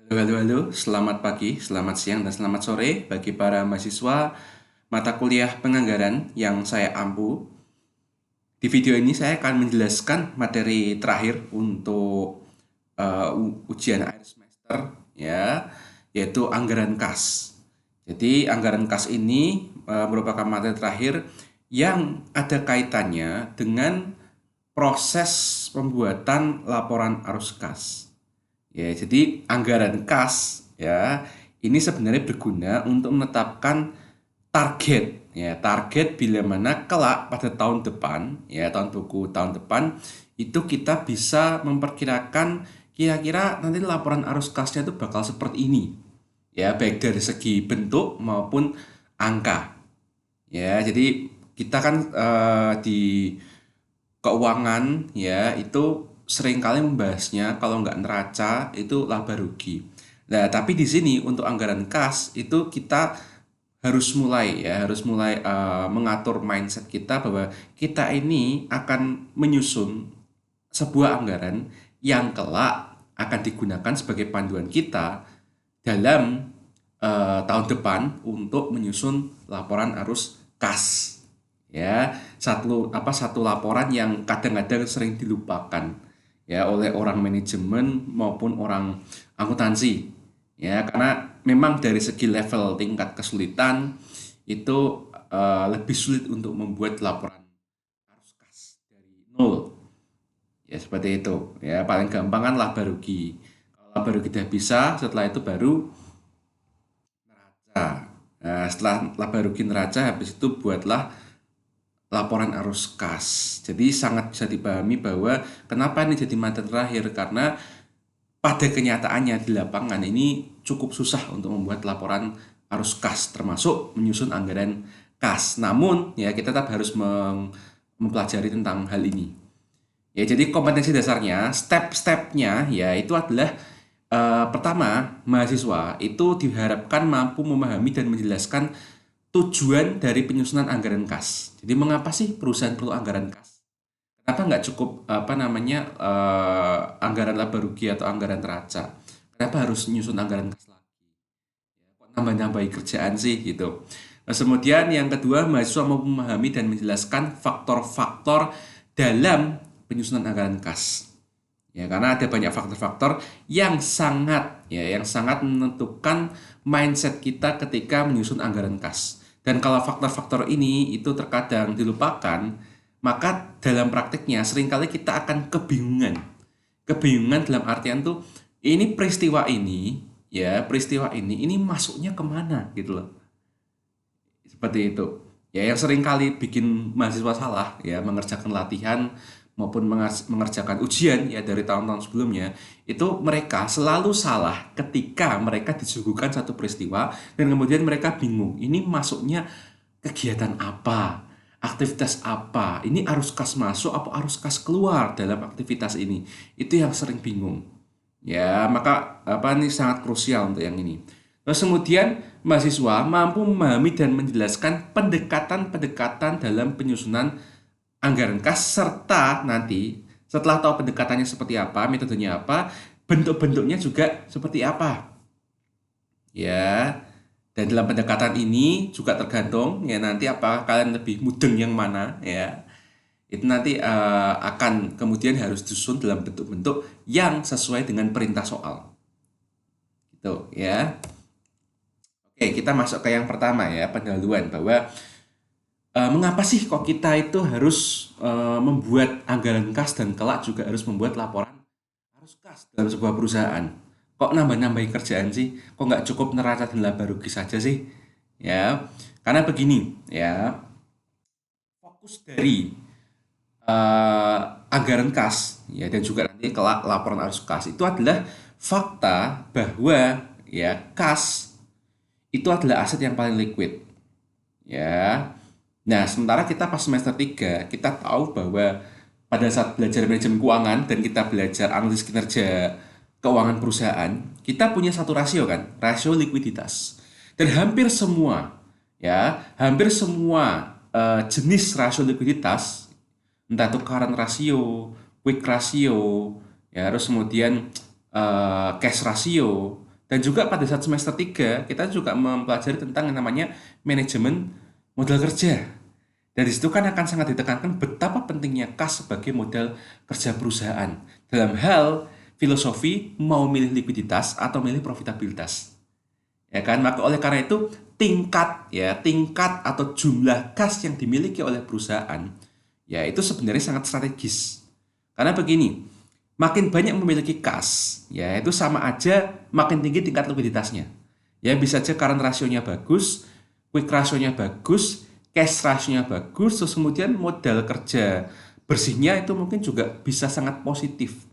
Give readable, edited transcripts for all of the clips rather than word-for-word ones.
Halo, halo, halo. Selamat pagi, selamat siang, dan selamat sore bagi para mahasiswa mata kuliah penganggaran yang saya ampu. Di video ini saya akan menjelaskan materi terakhir untuk ujian akhir semester, ya, yaitu anggaran kas. Jadi anggaran kas ini merupakan materi terakhir yang ada kaitannya dengan proses pembuatan laporan arus kas. Ya, jadi anggaran kas ya ini sebenarnya berguna untuk menetapkan target ya, target bila mana kelak pada tahun depan ya, tahun buku tahun depan itu kita bisa memperkirakan kira-kira nanti laporan arus kasnya itu bakal seperti ini. Ya, baik dari segi bentuk maupun angka. Ya, jadi kita kan di keuangan ya itu seringkali membahasnya kalau nggak neraca itu laba rugi. Nah, tapi di sini untuk anggaran kas itu kita harus mulai mengatur mindset kita bahwa kita ini akan menyusun sebuah anggaran yang kelak akan digunakan sebagai panduan kita dalam tahun depan untuk menyusun laporan arus kas. Ya, satu laporan yang kadang-kadang sering dilupakan ya oleh orang manajemen maupun orang akuntansi. Ya, karena memang dari segi level tingkat kesulitan itu lebih sulit untuk membuat laporan arus kas dari nol. Ya, seperti itu. Ya, paling gampang kan laba rugi. Kalau laba rugi udah bisa, setelah itu baru neraca. Nah, setelah laba rugi neraca, habis itu buatlah laporan arus kas. Jadi sangat bisa dipahami bahwa kenapa ini jadi materi terakhir, karena pada kenyataannya di lapangan ini cukup susah untuk membuat laporan arus kas termasuk menyusun anggaran kas. Namun ya kita tetap harus mempelajari tentang hal ini. Ya, jadi kompetensi dasarnya, step-stepnya ya itu adalah pertama, mahasiswa itu diharapkan mampu memahami dan menjelaskan tujuan dari penyusunan anggaran kas. Jadi mengapa sih perusahaan perlu anggaran kas? Kenapa nggak cukup apa namanya anggaran laba rugi atau anggaran neraca? Kenapa harus menyusun anggaran kas lagi? Kok nambah-nambahi kerjaan sih gitu. Nah, kemudian yang kedua, mahasiswa mau memahami dan menjelaskan faktor-faktor dalam penyusunan anggaran kas. Ya, karena ada banyak faktor-faktor yang sangat menentukan mindset kita ketika menyusun anggaran kas. Dan kalau faktor-faktor ini itu terkadang dilupakan, maka dalam praktiknya seringkali kita akan kebingungan. Kebingungan dalam artian tuh peristiwa ini masuknya kemana gitu loh. Seperti itu. Ya, yang sering kali bikin mahasiswa salah ya mengerjakan latihan maupun mengerjakan ujian ya dari tahun-tahun sebelumnya, itu mereka selalu salah ketika mereka disuguhkan satu peristiwa dan kemudian mereka bingung ini masuknya kegiatan apa, aktivitas apa, ini arus kas masuk apa arus kas keluar dalam aktivitas ini. Itu yang sering bingung. Ya, maka apa ini sangat krusial untuk yang ini. Terus kemudian mahasiswa mampu memahami dan menjelaskan pendekatan-pendekatan dalam penyusunan anggaran kas, serta nanti setelah tahu pendekatannya seperti apa, metodenya apa, bentuk-bentuknya juga seperti apa. Ya. Dan dalam pendekatan ini juga tergantung ya nanti apakah kalian lebih mudeng yang mana ya. Itu nanti akan kemudian harus disusun dalam bentuk-bentuk yang sesuai dengan perintah soal. Gitu ya. Oke, kita masuk ke yang pertama ya, pendahuluan bahwa mengapa sih kok kita itu harus membuat anggaran kas dan kelak juga harus membuat laporan arus kas dalam sebuah perusahaan? Kok nambah-nambahin kerjaan sih? Kok nggak cukup neraca dan laba rugi saja sih? Ya, karena begini ya, fokus dari eh, anggaran kas ya dan juga nanti kelak laporan arus kas itu adalah fakta bahwa ya kas itu adalah aset yang paling liquid ya. Nah, sementara kita pas semester 3 kita tahu bahwa pada saat belajar manajemen keuangan dan kita belajar analisis kinerja keuangan perusahaan, kita punya satu rasio kan, rasio likuiditas. Dan hampir semua jenis rasio likuiditas, entah itu current ratio, quick ratio, ya, terus kemudian cash ratio, Dan juga pada saat semester 3 kita juga mempelajari tentang yang namanya manajemen modal kerja. Dari situ kan akan sangat ditekankan betapa pentingnya kas sebagai modal kerja perusahaan dalam hal filosofi mau milih likuiditas atau milih profitabilitas. Ya kan? Maka oleh karena itu tingkat atau jumlah kas yang dimiliki oleh perusahaan ya itu sebenarnya sangat strategis. Karena begini, makin banyak memiliki kas, ya itu sama aja makin tinggi tingkat likuiditasnya. Ya bisa aja current rasionya bagus, quick rasionya bagus, cash rasionya bagus, terus kemudian modal kerja bersihnya itu mungkin juga bisa sangat positif.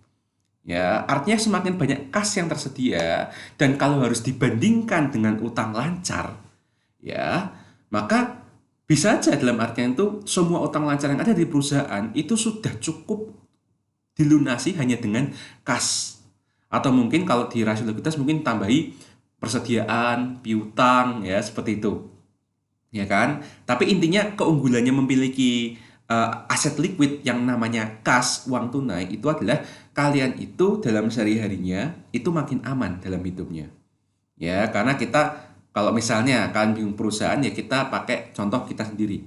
Ya, artinya semakin banyak kas yang tersedia dan kalau harus dibandingkan dengan utang lancar, ya, maka bisa aja dalam artian itu semua utang lancar yang ada di perusahaan itu sudah cukup dilunasi hanya dengan kas. Atau mungkin kalau di rasio likuiditas mungkin tambahi persediaan, piutang ya seperti itu. Ya kan? Tapi intinya keunggulannya memiliki aset liquid yang namanya kas, uang tunai itu adalah kalian itu dalam sehari-harinya itu makin aman dalam hidupnya. Ya, karena kita kalau misalnya kalian bingung perusahaan ya kita pakai contoh kita sendiri.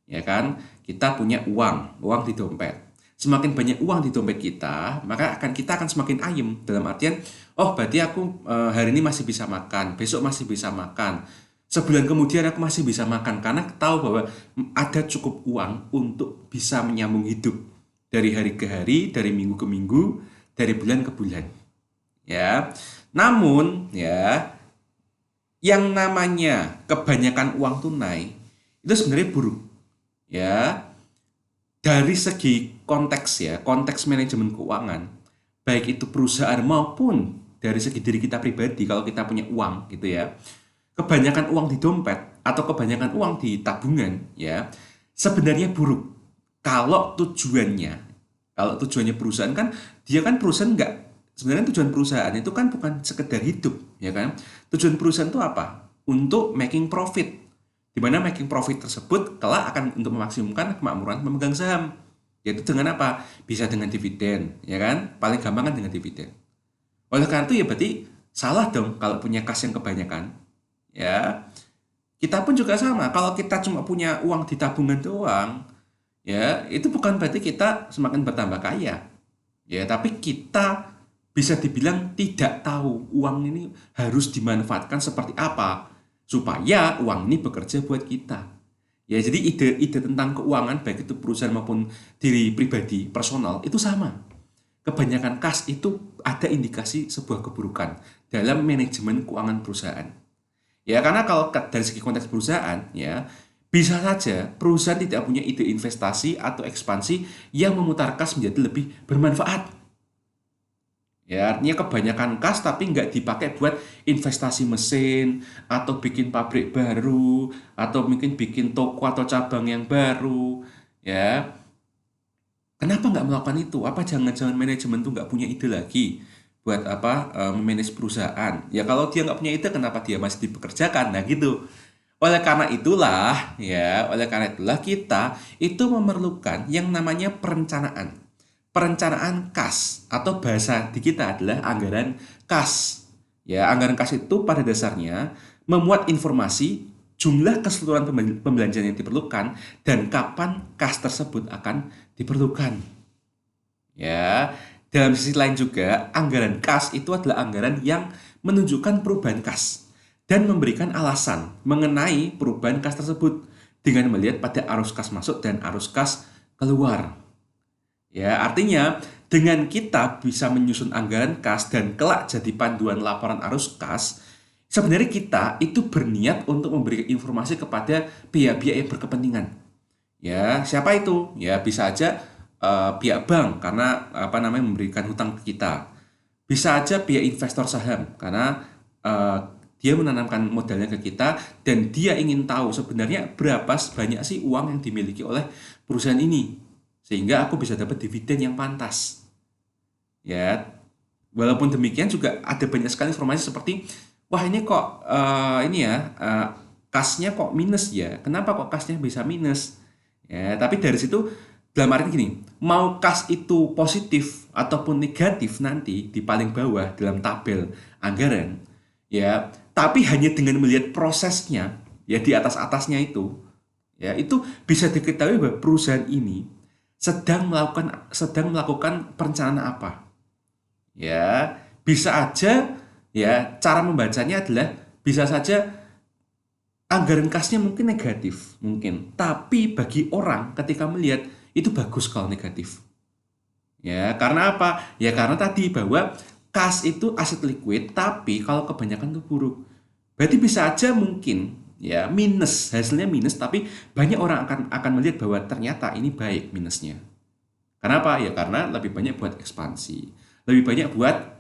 Ya kan? Kita punya uang di dompet. Semakin banyak uang di dompet kita, maka kita akan semakin ayem dalam artian, oh berarti aku hari ini masih bisa makan, besok masih bisa makan. Sebulan kemudian aku masih bisa makan karena tahu bahwa ada cukup uang untuk bisa menyambung hidup dari hari ke hari, dari minggu ke minggu, dari bulan ke bulan. Ya. Namun ya yang namanya kebanyakan uang tunai itu sebenarnya buruk. Ya, dari segi konteks ya, konteks manajemen keuangan, baik itu perusahaan maupun dari segi diri kita pribadi kalau kita punya uang gitu ya. Kebanyakan uang di dompet atau kebanyakan uang di tabungan ya, sebenarnya buruk. Kalau tujuannya perusahaan kan dia kan perusahaan nggak sebenarnya tujuan perusahaan itu kan bukan sekedar hidup ya kan. Tujuan perusahaan itu apa? Untuk making profit, di mana making profit tersebut kelak akan untuk memaksimumkan kemakmuran pemegang saham. Yaitu dengan apa? Bisa dengan dividen, ya kan? Paling gampang kan dengan dividen. Oleh karena itu ya berarti salah dong kalau punya kas yang kebanyakan. Ya, kita pun juga sama. Kalau kita cuma punya uang di tabungan doang, ya itu bukan berarti kita semakin bertambah kaya. Ya, tapi kita bisa dibilang tidak tahu uang ini harus dimanfaatkan seperti apa supaya uang ini bekerja buat kita. Ya, jadi ide-ide tentang keuangan baik itu perusahaan maupun diri pribadi personal itu sama. Kebanyakan kas itu ada indikasi sebuah keburukan dalam manajemen keuangan perusahaan. Ya, karena kalau dari segi konteks perusahaan, ya bisa saja perusahaan tidak punya ide investasi atau ekspansi yang memutar kas menjadi lebih bermanfaat. Ya, artinya kebanyakan kas tapi nggak dipakai buat investasi mesin, atau bikin pabrik baru, atau mungkin bikin toko atau cabang yang baru. Ya, kenapa nggak melakukan itu? Apa jangan-jangan manajemen tuh nggak punya ide lagi buat apa memanage perusahaan? Ya kalau dia nggak punya ide, kenapa dia masih dipekerjakan? Nah gitu. Oleh karena itulah kita itu memerlukan yang namanya perencanaan. Perencanaan kas atau bahasa di kita adalah anggaran kas. Ya, anggaran kas itu pada dasarnya memuat informasi jumlah keseluruhan pembelanjaan yang diperlukan dan kapan kas tersebut akan diperlukan. Ya, dalam sisi lain juga anggaran kas itu adalah anggaran yang menunjukkan perubahan kas dan memberikan alasan mengenai perubahan kas tersebut dengan melihat pada arus kas masuk dan arus kas keluar. Ya, artinya dengan kita bisa menyusun anggaran kas dan kelak jadi panduan laporan arus kas, sebenarnya kita itu berniat untuk memberikan informasi kepada pihak-pihak yang berkepentingan. Ya, siapa itu? Ya, bisa aja pihak bank karena apa namanya memberikan hutang ke kita. Bisa aja pihak investor saham karena eh, dia menanamkan modalnya ke kita dan dia ingin tahu sebenarnya berapa banyak sih uang yang dimiliki oleh perusahaan ini sehingga aku bisa dapat dividen yang pantas. Ya, walaupun demikian juga ada banyak sekali informasi seperti wah ini kok kasnya kok minus ya. Kenapa kok kasnya bisa minus? Ya, tapi dari situ dalam arti gini, mau kas itu positif ataupun negatif nanti di paling bawah dalam tabel anggaran, ya, tapi hanya dengan melihat prosesnya, ya di atas-atasnya itu, ya itu bisa diketahui bahwa perusahaan ini sedang melakukan perencanaan apa. Ya, bisa aja ya cara membacanya adalah bisa saja anggaran kasnya mungkin negatif, mungkin. Tapi bagi orang ketika melihat itu bagus kalau negatif. Ya, karena apa? Ya karena tadi bahwa kas itu aset liquid, tapi kalau kebanyakan itu buruk. Berarti bisa aja mungkin ya minus, hasilnya minus, tapi banyak orang akan melihat bahwa ternyata ini baik minusnya. Kenapa? Ya karena lebih banyak buat ekspansi, lebih banyak buat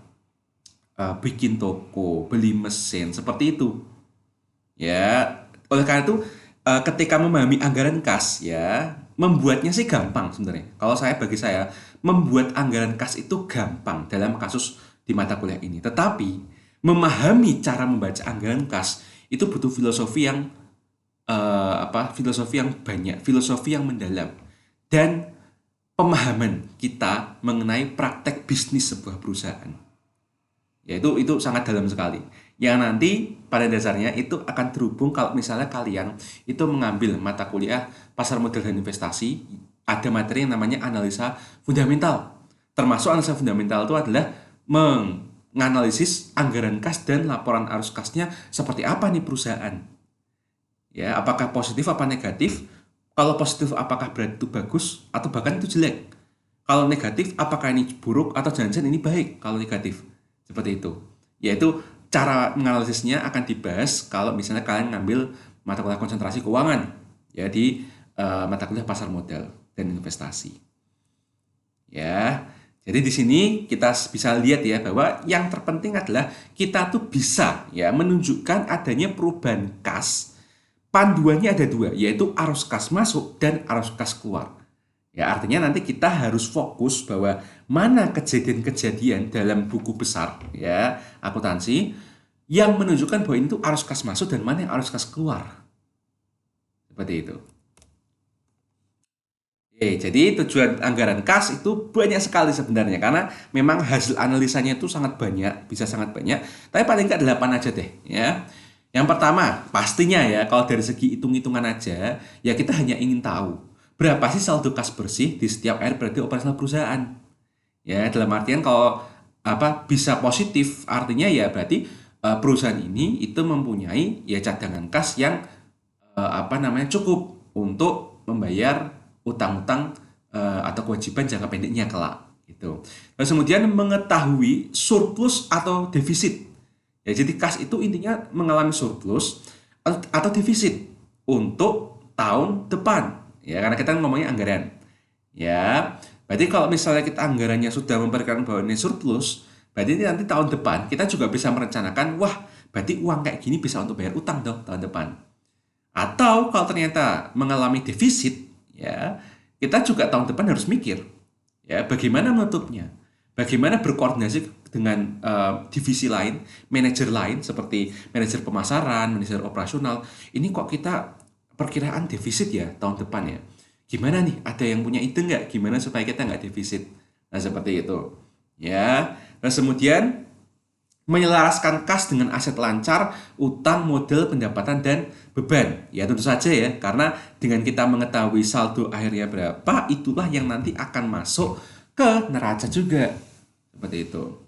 bikin toko, beli mesin, seperti itu. Ya, oleh karena itu ketika memahami anggaran kas ya, membuatnya sih gampang sebenarnya. Kalau bagi saya membuat anggaran kas itu gampang dalam kasus di mata kuliah ini. Tetapi memahami cara membaca anggaran kas itu butuh filosofi yang banyak, filosofi yang mendalam dan pemahaman kita mengenai praktek bisnis sebuah perusahaan. Ya itu sangat dalam sekali. Yang nanti pada dasarnya itu akan terhubung kalau misalnya kalian itu mengambil mata kuliah pasar modal dan investasi, ada materi yang namanya analisa fundamental. Termasuk analisa fundamental itu adalah menganalisis anggaran kas dan laporan arus kasnya seperti apa nih perusahaan. Ya, apakah positif apa negatif? Kalau positif apakah berarti itu bagus atau bahkan itu jelek? Kalau negatif apakah ini buruk atau jangan-jangan ini baik kalau negatif? Seperti itu. Yaitu cara menganalisisnya akan dibahas kalau misalnya kalian ngambil mata kuliah konsentrasi keuangan ya di mata kuliah pasar modal dan investasi. Ya. Jadi di sini kita bisa lihat ya bahwa yang terpenting adalah kita tuh bisa ya menunjukkan adanya perubahan kas. Panduannya ada dua, yaitu arus kas masuk dan arus kas keluar. Ya, artinya nanti kita harus fokus bahwa mana kejadian-kejadian dalam buku besar ya, akuntansi yang menunjukkan bahwa itu arus kas masuk dan mana yang arus kas keluar. Seperti itu. Jadi tujuan anggaran kas itu banyak sekali sebenarnya karena memang hasil analisanya itu sangat banyak, bisa sangat banyak. Tapi paling nggak 8 aja deh ya. Yang pertama, pastinya ya kalau dari segi hitung-hitungan aja, ya kita hanya ingin tahu berapa sih saldo kas bersih di setiap akhir berarti operasional perusahaan. Ya, dalam artian kalau bisa positif, artinya ya berarti perusahaan ini itu mempunyai ya cadangan kas yang cukup untuk membayar utang-utang atau kewajiban jangka pendeknya kelak gitu. Terus kemudian mengetahui surplus atau defisit. Ya, jadi kas itu intinya mengalami surplus atau defisit untuk tahun depan. Ya, karena kita ngomongnya anggaran. Ya, berarti kalau misalnya kita anggarannya sudah memperkirakan bahwa ini surplus, berarti nanti tahun depan kita juga bisa merencanakan, wah, berarti uang kayak gini bisa untuk bayar utang dong tahun depan. Atau kalau ternyata mengalami defisit, ya, kita juga tahun depan harus mikir, ya, bagaimana menutupnya, bagaimana berkoordinasi dengan divisi lain, manajer lain seperti manajer pemasaran, manajer operasional. Ini kok kita perkiraan defisit ya tahun depan ya. Gimana nih? Ada yang punya ide nggak? Gimana supaya kita nggak defisit? Nah seperti itu. Ya. Terus kemudian menyelaraskan kas dengan aset lancar, utang, modal, pendapatan, dan beban. Ya tentu saja ya, karena dengan kita mengetahui saldo akhirnya berapa, itulah yang nanti akan masuk ke neraca juga. Seperti itu.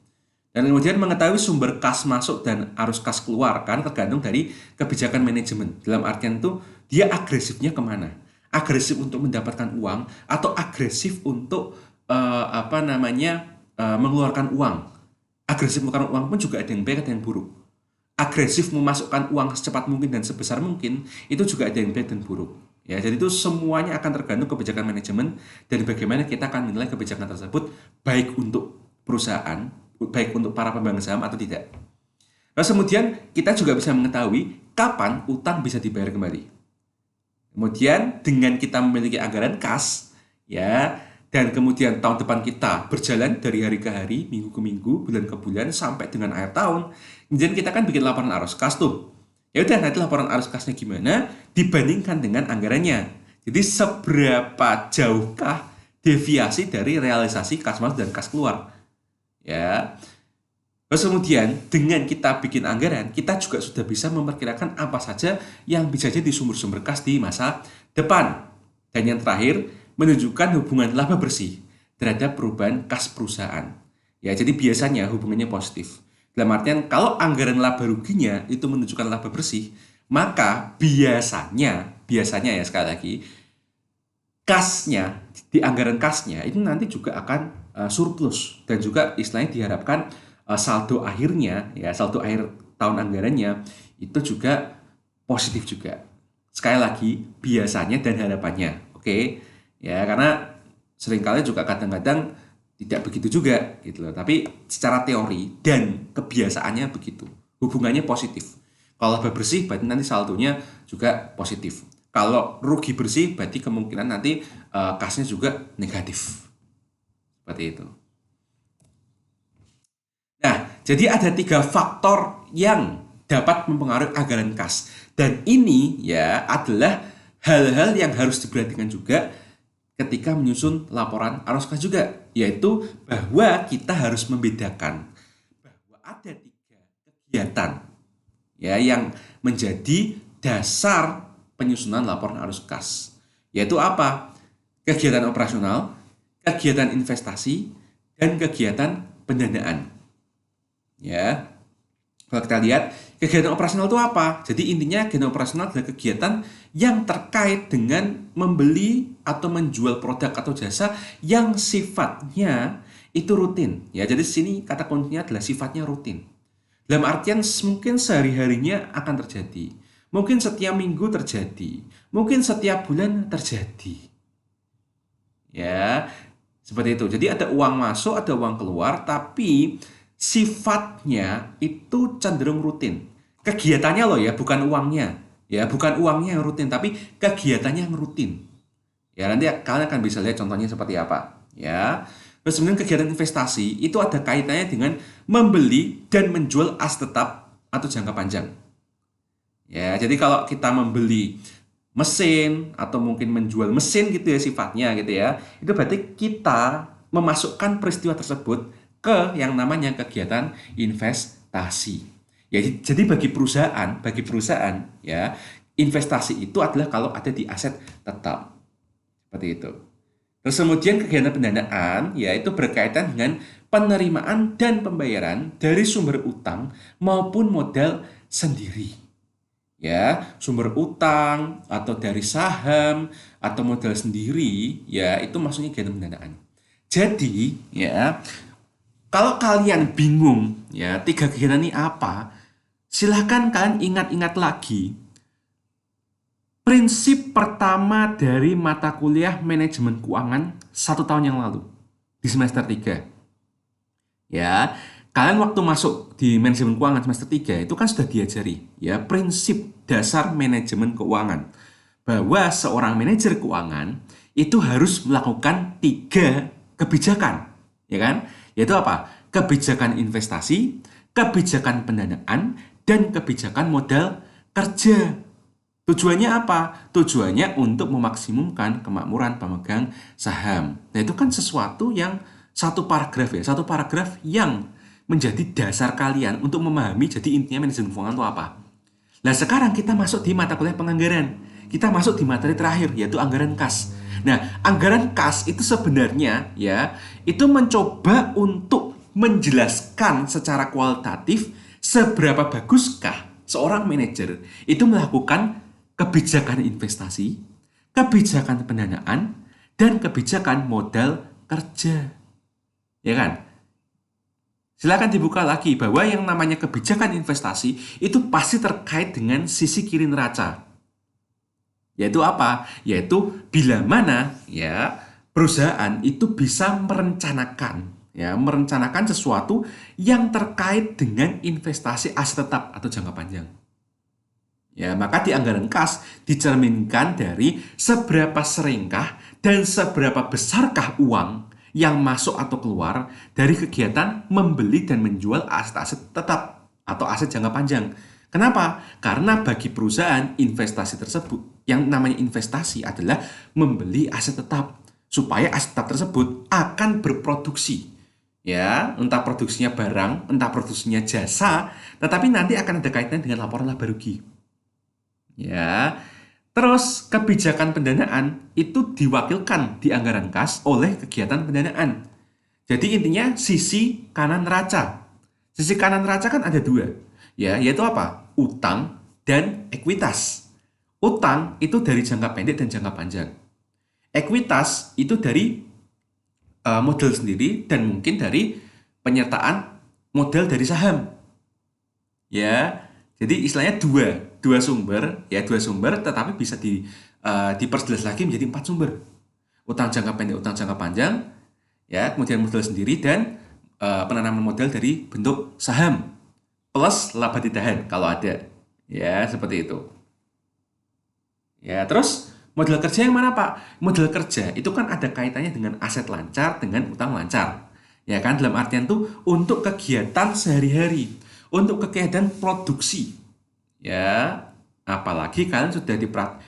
Dan kemudian mengetahui sumber kas masuk dan arus kas keluar, kan tergantung dari kebijakan manajemen. Dalam artian itu, dia agresifnya kemana? Agresif untuk mendapatkan uang, atau agresif untuk mengeluarkan uang. Agresif mengeluarkan uang pun juga ada yang baik, ada yang buruk. Agresif memasukkan uang secepat mungkin dan sebesar mungkin, itu juga ada yang baik dan buruk. Ya, jadi itu semuanya akan tergantung kebijakan manajemen dan bagaimana kita akan menilai kebijakan tersebut baik untuk perusahaan, baik untuk para pemegang saham atau tidak. Terus kemudian kita juga bisa mengetahui kapan utang bisa dibayar kembali. Kemudian dengan kita memiliki anggaran kas, ya, dan kemudian tahun depan kita berjalan dari hari ke hari, minggu ke minggu, bulan ke bulan, sampai dengan akhir tahun. Kemudian kita kan bikin laporan arus kas tuh. Ya udah, nanti laporan arus kasnya gimana dibandingkan dengan anggarannya. Jadi seberapa jauhkah deviasi dari realisasi kas masuk dan kas keluar. Ya. Terus kemudian dengan kita bikin anggaran, kita juga sudah bisa memperkirakan apa saja yang bisa jadi sumber-sumber kas di masa depan. Dan yang terakhir, menunjukkan hubungan laba bersih terhadap perubahan kas perusahaan. Ya, jadi biasanya hubungannya positif. Dalam artian kalau anggaran laba ruginya itu menunjukkan laba bersih, maka biasanya ya sekali lagi, kasnya, di anggaran kasnya itu nanti juga akan surplus dan juga istilahnya diharapkan saldo akhirnya ya saldo akhir tahun anggarannya itu juga positif juga. Sekali lagi biasanya dan harapannya, oke? Ya karena seringkali juga kadang-kadang tidak begitu juga gitu loh. Tapi secara teori dan kebiasaannya begitu. Hubungannya positif. Kalau laba bersih berarti nanti saldonya juga positif. Kalau rugi bersih berarti kemungkinan nanti kasnya juga negatif. Seperti itu. Nah, jadi ada 3 faktor yang dapat mempengaruhi anggaran kas. Dan ini ya adalah hal-hal yang harus diperhatikan juga ketika menyusun laporan arus kas juga. Yaitu bahwa kita harus membedakan bahwa ada 3 kegiatan ya yang menjadi dasar penyusunan laporan arus kas. Yaitu apa? Kegiatan operasional, kegiatan investasi, dan kegiatan pendanaan. Ya, kalau kita lihat kegiatan operasional itu apa? Jadi intinya kegiatan operasional adalah kegiatan yang terkait dengan membeli atau menjual produk atau jasa yang sifatnya itu rutin. Ya, jadi sini kata kuncinya adalah sifatnya rutin. Dalam artian mungkin sehari-harinya akan terjadi. Mungkin setiap minggu terjadi. Mungkin setiap bulan terjadi. Ya, seperti itu. Jadi ada uang masuk, ada uang keluar, tapi sifatnya itu cenderung rutin. Kegiatannya loh ya, bukan uangnya. Ya, bukan uangnya yang rutin, tapi kegiatannya yang rutin. Ya, nanti kalian akan bisa lihat contohnya seperti apa. Ya. Terus kemudian kegiatan investasi itu ada kaitannya dengan membeli dan menjual aset tetap atau jangka panjang. Ya, jadi kalau kita membeli mesin atau mungkin menjual mesin gitu ya sifatnya gitu ya, itu berarti kita memasukkan peristiwa tersebut ke yang namanya kegiatan investasi. Ya, jadi bagi perusahaan ya, investasi itu adalah kalau ada di aset tetap. Seperti itu. Terus kemudian kegiatan pendanaan yaitu berkaitan dengan penerimaan dan pembayaran dari sumber utang maupun modal sendiri. Ya, sumber utang atau dari saham atau modal sendiri ya itu maksudnya kegiatan pendanaan. Jadi, ya, kalau kalian bingung ya 3 kegiatan ini apa, silahkan kalian ingat-ingat lagi prinsip pertama dari mata kuliah manajemen keuangan 1 tahun yang lalu di semester 3. Ya, kalian waktu masuk di manajemen keuangan semester 3 itu kan sudah diajari ya prinsip dasar manajemen keuangan bahwa seorang manajer keuangan itu harus melakukan 3 kebijakan, ya kan? Yaitu apa? Kebijakan investasi, kebijakan pendanaan, dan kebijakan modal kerja. Tujuannya apa? Tujuannya untuk memaksimumkan kemakmuran pemegang saham. Nah, itu kan sesuatu yang satu paragraf yang menjadi dasar kalian untuk memahami jadi intinya manajemen keuangan itu apa. Nah, sekarang kita masuk di mata kuliah penganggaran. Kita masuk di materi terakhir yaitu anggaran kas. Nah, anggaran kas itu sebenarnya ya, itu mencoba untuk menjelaskan secara kualitatif seberapa baguskah seorang manajer itu melakukan kebijakan investasi, kebijakan pendanaan, dan kebijakan modal kerja. Ya kan? Silakan dibuka lagi bahwa yang namanya kebijakan investasi itu pasti terkait dengan sisi kiri neraca. Yaitu apa? Yaitu bila mana ya perusahaan itu bisa merencanakan sesuatu yang terkait dengan investasi aset tetap atau jangka panjang. Ya, maka di anggaran kas dicerminkan dari seberapa seringkah dan seberapa besarkah uang yang masuk atau keluar dari kegiatan membeli dan menjual aset-aset tetap atau aset jangka panjang. Kenapa? Karena bagi perusahaan investasi tersebut, yang namanya investasi adalah membeli aset tetap supaya aset tetap tersebut akan berproduksi. ya, entah produksinya barang, entah produksinya jasa, tetapi nanti akan ada kaitannya dengan laporan laba rugi. Ya. Terus kebijakan pendanaan itu diwakilkan di anggaran kas oleh kegiatan pendanaan. Jadi intinya sisi kanan neraca. Sisi kanan neraca kan ada dua, ya, yaitu apa? Utang dan ekuitas. Utang itu dari jangka pendek dan jangka panjang. Ekuitas itu dari modal sendiri dan mungkin dari penyertaan modal dari saham. Ya, jadi istilahnya dua sumber, ya dua sumber, tetapi bisa diperjelas lagi menjadi 4 sumber. Utang jangka pendek, utang jangka panjang, ya, kemudian modal sendiri dan penanaman modal dari bentuk saham plus laba ditahan kalau ada, ya seperti itu. Ya, terus modal kerja yang mana Pak? Modal kerja itu kan ada kaitannya dengan aset lancar dengan utang lancar. Ya kan, dalam artian tuh untuk kegiatan sehari-hari, untuk kegiatan produksi. Ya, apalagi kalian sudah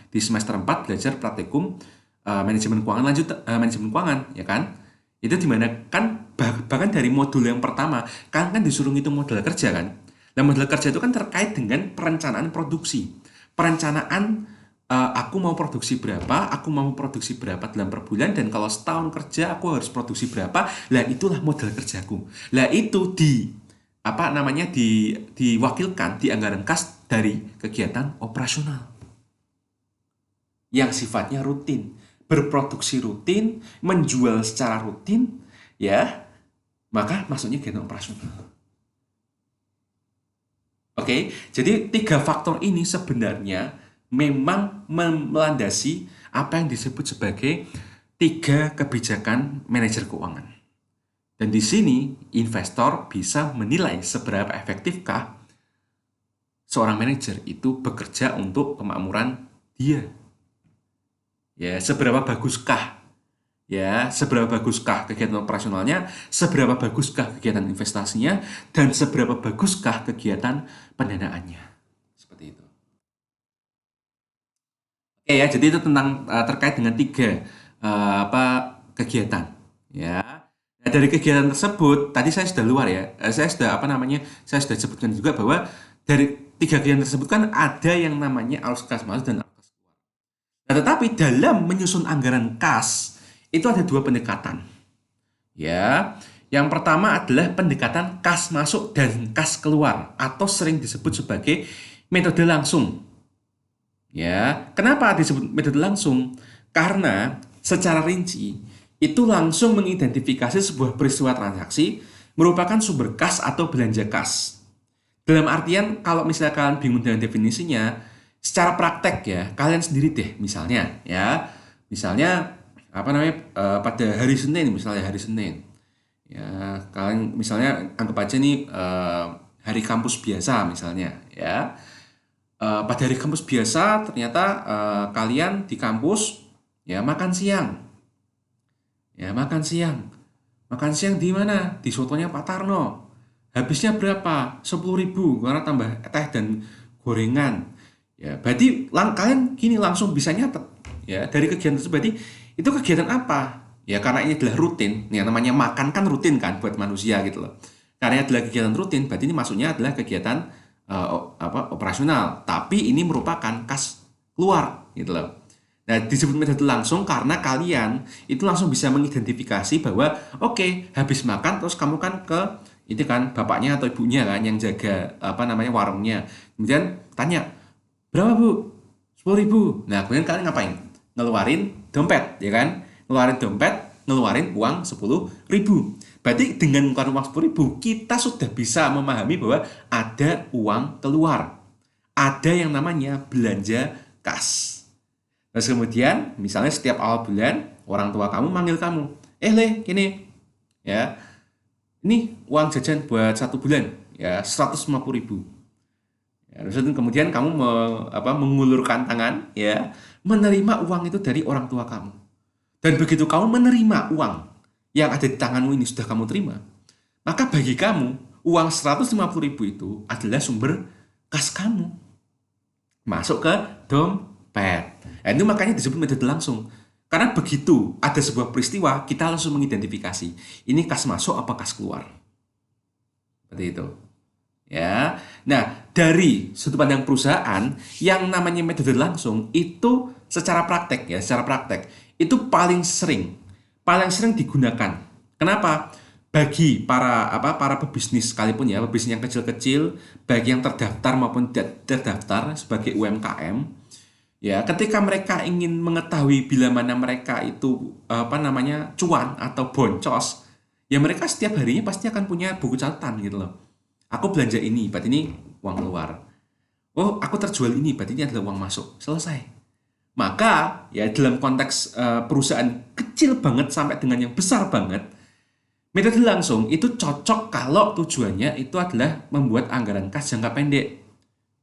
di semester 4 belajar praktikum manajemen keuangan lanjut, manajemen keuangan, ya kan? Itu dimana kan bahkan dari modul yang pertama kalian kan disuruh ngitung modal kerja kan. Nah, modal kerja itu kan terkait dengan perencanaan produksi, perencanaan aku mau produksi berapa, aku mau produksi berapa dalam per bulan, dan kalau setahun kerja aku harus produksi berapa. Lah itulah modal kerjaku. Lah itu apa namanya diwakilkan di anggaran kas dari kegiatan operasional yang sifatnya rutin, berproduksi rutin, menjual secara rutin, ya, maka maksudnya kegiatan operasional. Oke, jadi 3 faktor ini sebenarnya memang melandasi apa yang disebut sebagai 3 kebijakan manajer keuangan. Dan di sini investor bisa menilai seberapa efektifkah seorang manajer itu bekerja untuk kemakmuran dia. Ya, seberapa baguskah kegiatan operasionalnya, seberapa baguskah kegiatan investasinya, dan seberapa baguskah kegiatan pendanaannya. Seperti itu. Oke ya, jadi itu tentang terkait dengan 3 kegiatan. Ya. Nah, dari kegiatan tersebut, tadi saya sudah luar ya, saya sudah sebutkan juga bahwa dari 3 kegiatan tersebut kan ada yang namanya arus kas masuk dan arus kas keluar. Nah, tetapi dalam menyusun anggaran kas itu ada 2 pendekatan. Ya, yang pertama adalah pendekatan kas masuk dan kas keluar atau sering disebut sebagai metode langsung. Ya, kenapa disebut metode langsung? Karena secara rinci itu langsung mengidentifikasi sebuah peristiwa transaksi merupakan sumber kas atau belanja kas. Dalam artian kalau misalnya kalian bingung dengan definisinya, secara praktek ya, kalian sendiri deh misalnya ya. Misalnya apa namanya pada hari Senin, misalnya hari Senin. Ya, kalian misalnya anggap aja nih hari kampus biasa misalnya ya. Pada hari kampus biasa ternyata kalian di kampus ya makan siang. Ya, makan siang. Makan siang di mana? Di sotonya Pak Tarno. Habisnya berapa? 10.000 karena tambah teh dan gorengan. Ya, berarti kalian gini langsung bisa nyatet. Ya, dari kegiatan tersebut berarti itu kegiatan apa? Ya, karena ini adalah rutin. Yang namanya makan kan rutin kan buat manusia gitu loh. Karena ini adalah kegiatan rutin, berarti ini maksudnya adalah kegiatan operasional. Tapi ini merupakan kas keluar gitu loh. Nah, disebut metode langsung karena kalian itu langsung bisa mengidentifikasi bahwa oke, habis makan terus kamu kan ke itu kan bapaknya atau ibunya kan yang jaga apa namanya warungnya. Kemudian tanya, "Berapa, Bu?" 10.000. Nah, kemudian kalian ngapain? Ngeluarin dompet, ya kan? Ngeluarin dompet, ngeluarin uang 10.000. Berarti dengan ngeluarin uang 10.000, kita sudah bisa memahami bahwa ada uang keluar. Ada yang namanya belanja kas. Terus kemudian, misalnya setiap awal bulan, orang tua kamu manggil kamu. Le, gini, ya, ini uang jajan buat 1 bulan, ya, 150.000. Ya, terus kemudian kamu mengulurkan tangan, ya, menerima uang itu dari orang tua kamu. Dan begitu kamu menerima uang yang ada di tanganmu ini sudah kamu terima, maka bagi kamu, uang 150.000 itu adalah sumber kas kamu. Masuk ke dompet. Nah, itu makanya disebut metode langsung. Karena begitu ada sebuah peristiwa, kita langsung mengidentifikasi ini kas masuk apa kas keluar. Seperti itu. Ya. Nah, dari sudut pandang perusahaan, yang namanya metode langsung itu secara praktek itu paling sering digunakan. Kenapa? Bagi para pebisnis sekalipun ya, pebisnis yang kecil-kecil, baik yang terdaftar maupun tidak terdaftar sebagai UMKM, ya, ketika mereka ingin mengetahui bila mana mereka itu cuan atau boncos, ya mereka setiap harinya pasti akan punya buku catatan gitu loh. Aku belanja ini, berarti ini uang keluar. Oh, aku terjual ini, berarti ini adalah uang masuk. Selesai. Maka, ya dalam konteks perusahaan kecil banget sampai dengan yang besar banget, metode langsung itu cocok kalau tujuannya itu adalah membuat anggaran kas jangka pendek.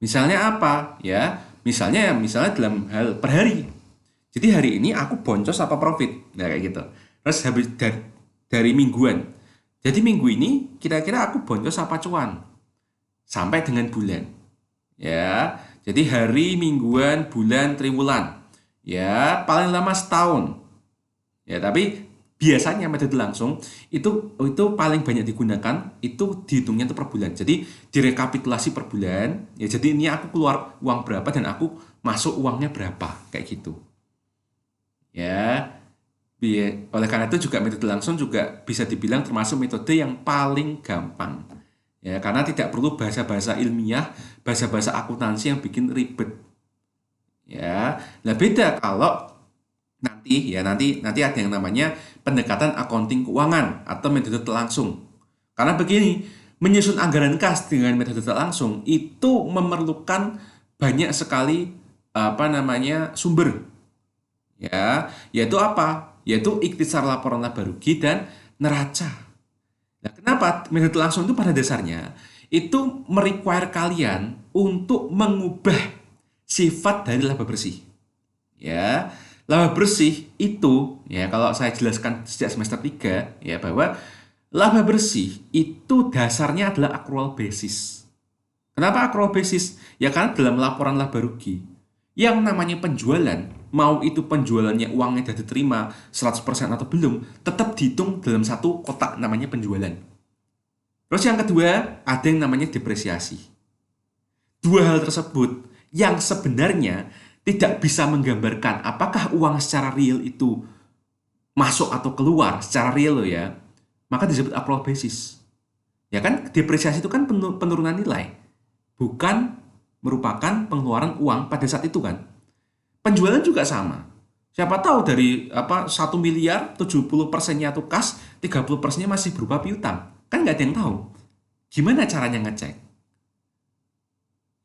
Misalnya apa? Ya, misalnya dalam hal per hari. Jadi hari ini aku boncos apa profit. Nah, kayak gitu. Terus habis dari mingguan. Jadi minggu ini kira-kira aku boncos apa cuan sampai dengan bulan. Ya. Jadi hari, mingguan, bulan, triwulan. Ya, paling lama setahun. Ya, tapi biasanya metode langsung itu paling banyak digunakan itu dihitungnya itu per bulan. Jadi direkapitulasi per bulan. Ya, jadi ini aku keluar uang berapa dan aku masuk uangnya berapa kayak gitu. Ya. Oleh karena itu juga metode langsung juga bisa dibilang termasuk metode yang paling gampang. Ya, karena tidak perlu bahasa-bahasa ilmiah, bahasa-bahasa akuntansi yang bikin ribet. Ya. Nah, beda kalau nanti ada yang namanya pendekatan accounting keuangan atau metode langsung. Karena begini, menyusun anggaran kas dengan metode langsung itu memerlukan banyak sekali sumber. Ya, yaitu apa? Yaitu ikhtisar laporan laba rugi dan neraca. Nah, kenapa metode langsung itu pada dasarnya itu merequire kalian untuk mengubah sifat dari laba bersih. Ya, laba bersih itu ya kalau saya jelaskan sejak semester 3 ya bahwa laba bersih itu dasarnya adalah accrual basis. Kenapa accrual basis? Ya karena dalam laporan laba rugi yang namanya penjualan, mau itu penjualannya uangnya sudah diterima 100% atau belum, tetap dihitung dalam satu kotak namanya penjualan. Terus yang kedua, ada yang namanya depresiasi. Dua hal tersebut yang sebenarnya tidak bisa menggambarkan apakah uang secara real itu masuk atau keluar secara real loh ya, maka disebut accrual basis. Ya kan, depresiasi itu kan penurunan nilai, bukan merupakan pengeluaran uang pada saat itu kan. Penjualan juga sama. Siapa tahu dari 1 miliar 70%-nya itu kas, 30%-nya masih berupa piutang. Kan nggak ada yang tahu. Gimana caranya ngecek?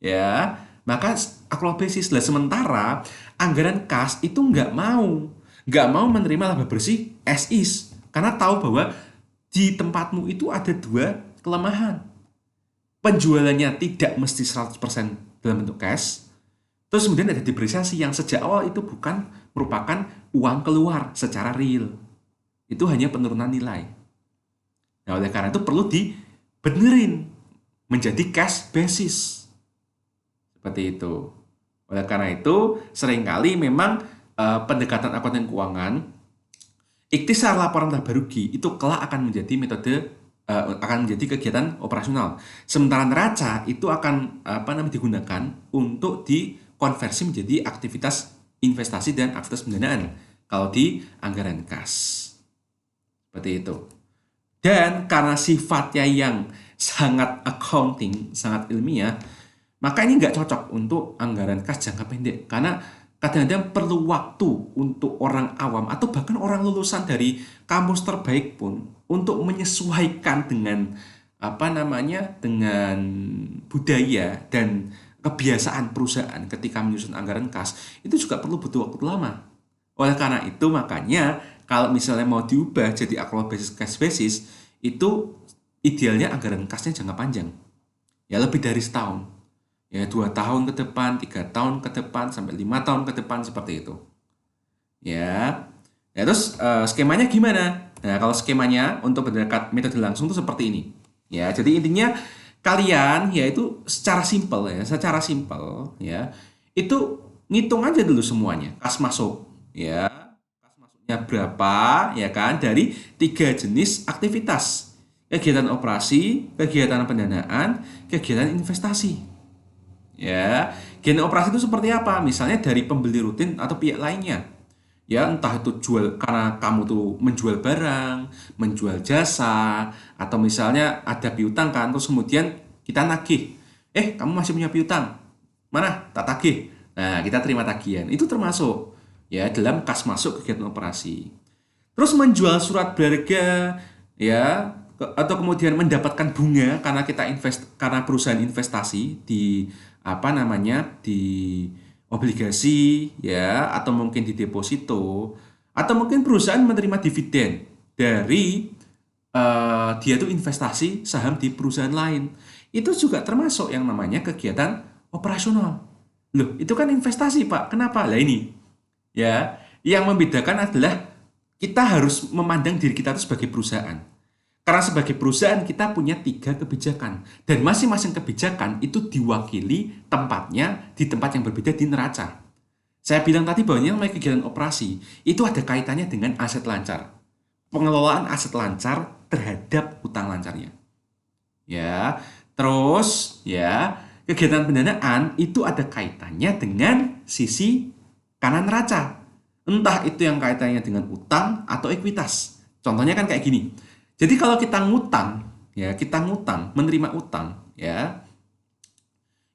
Ya, maka accrual basis lah. Sementara anggaran kas itu nggak mau menerima laba bersih as is, karena tahu bahwa di tempatmu itu ada dua kelemahan. Penjualannya tidak mesti 100% dalam bentuk cash. Terus kemudian ada depresiasi yang sejak awal itu bukan merupakan uang keluar secara real. Itu hanya penurunan nilai. Nah, oleh karena itu perlu dibenerin menjadi cash basis. Seperti itu. Oleh karena itu, seringkali memang pendekatan akuntan keuangan, ikhtisar laporan laba rugi itu kelak akan menjadi kegiatan operasional. Sementara neraca itu akan digunakan untuk dikonversi menjadi aktivitas investasi dan aktivitas pendanaan kalau di anggaran kas. Seperti itu. Dan karena sifatnya yang sangat accounting, sangat ilmiah, maka ini nggak cocok untuk anggaran kas jangka pendek. Karena kadang-kadang perlu waktu untuk orang awam atau bahkan orang lulusan dari kampus terbaik pun untuk menyesuaikan dengan dengan budaya dan kebiasaan perusahaan ketika menyusun anggaran kas, itu juga perlu butuh waktu lama. Oleh karena itu makanya kalau misalnya mau diubah jadi accrual basis cash basis, itu idealnya anggaran kasnya jangka panjang. Ya lebih dari setahun. Ya 2 tahun ke depan, 3 tahun ke depan, sampai 5 tahun ke depan seperti itu. Ya. Ya terus skemanya gimana? Nah, kalau skemanya untuk berdekat metode langsung itu seperti ini. Ya, jadi intinya kalian yaitu secara simpel ya, itu ngitung aja dulu semuanya. Kas masuk, ya. Ya berapa ya kan dari tiga jenis aktivitas. Kegiatan operasi, kegiatan pendanaan, kegiatan investasi. Ya, kegiatan operasi itu seperti apa? Misalnya dari pembeli rutin atau pihak lainnya. Ya, entah itu jual karena kamu tuh menjual barang, menjual jasa, atau misalnya ada piutang kan, terus kemudian kita nagih. Kamu masih punya piutang. Mana? Tak tagih. Nah, kita terima tagihan. Itu termasuk ya dalam kas masuk kegiatan operasi. Terus menjual surat berharga ya atau kemudian mendapatkan bunga karena karena perusahaan investasi di apa namanya di obligasi ya atau mungkin di deposito atau mungkin perusahaan menerima dividen dari dia tuh investasi saham di perusahaan lain. Itu juga termasuk yang namanya kegiatan operasional. Loh, itu kan investasi, Pak. Kenapa? Lah ini ya, yang membedakan adalah kita harus memandang diri kita itu sebagai perusahaan. Karena sebagai perusahaan kita punya tiga kebijakan dan masing-masing kebijakan itu diwakili tempatnya di tempat yang berbeda di neraca. Saya bilang tadi bahwa yang namanya kegiatan operasi itu ada kaitannya dengan aset lancar. Pengelolaan aset lancar terhadap utang lancarnya. Ya, terus ya, kegiatan pendanaan itu ada kaitannya dengan sisi kanan neraca. Entah itu yang kaitannya dengan utang atau ekuitas. Contohnya kan kayak gini. Jadi kalau kita ngutang, ya, kita ngutang, menerima utang, ya,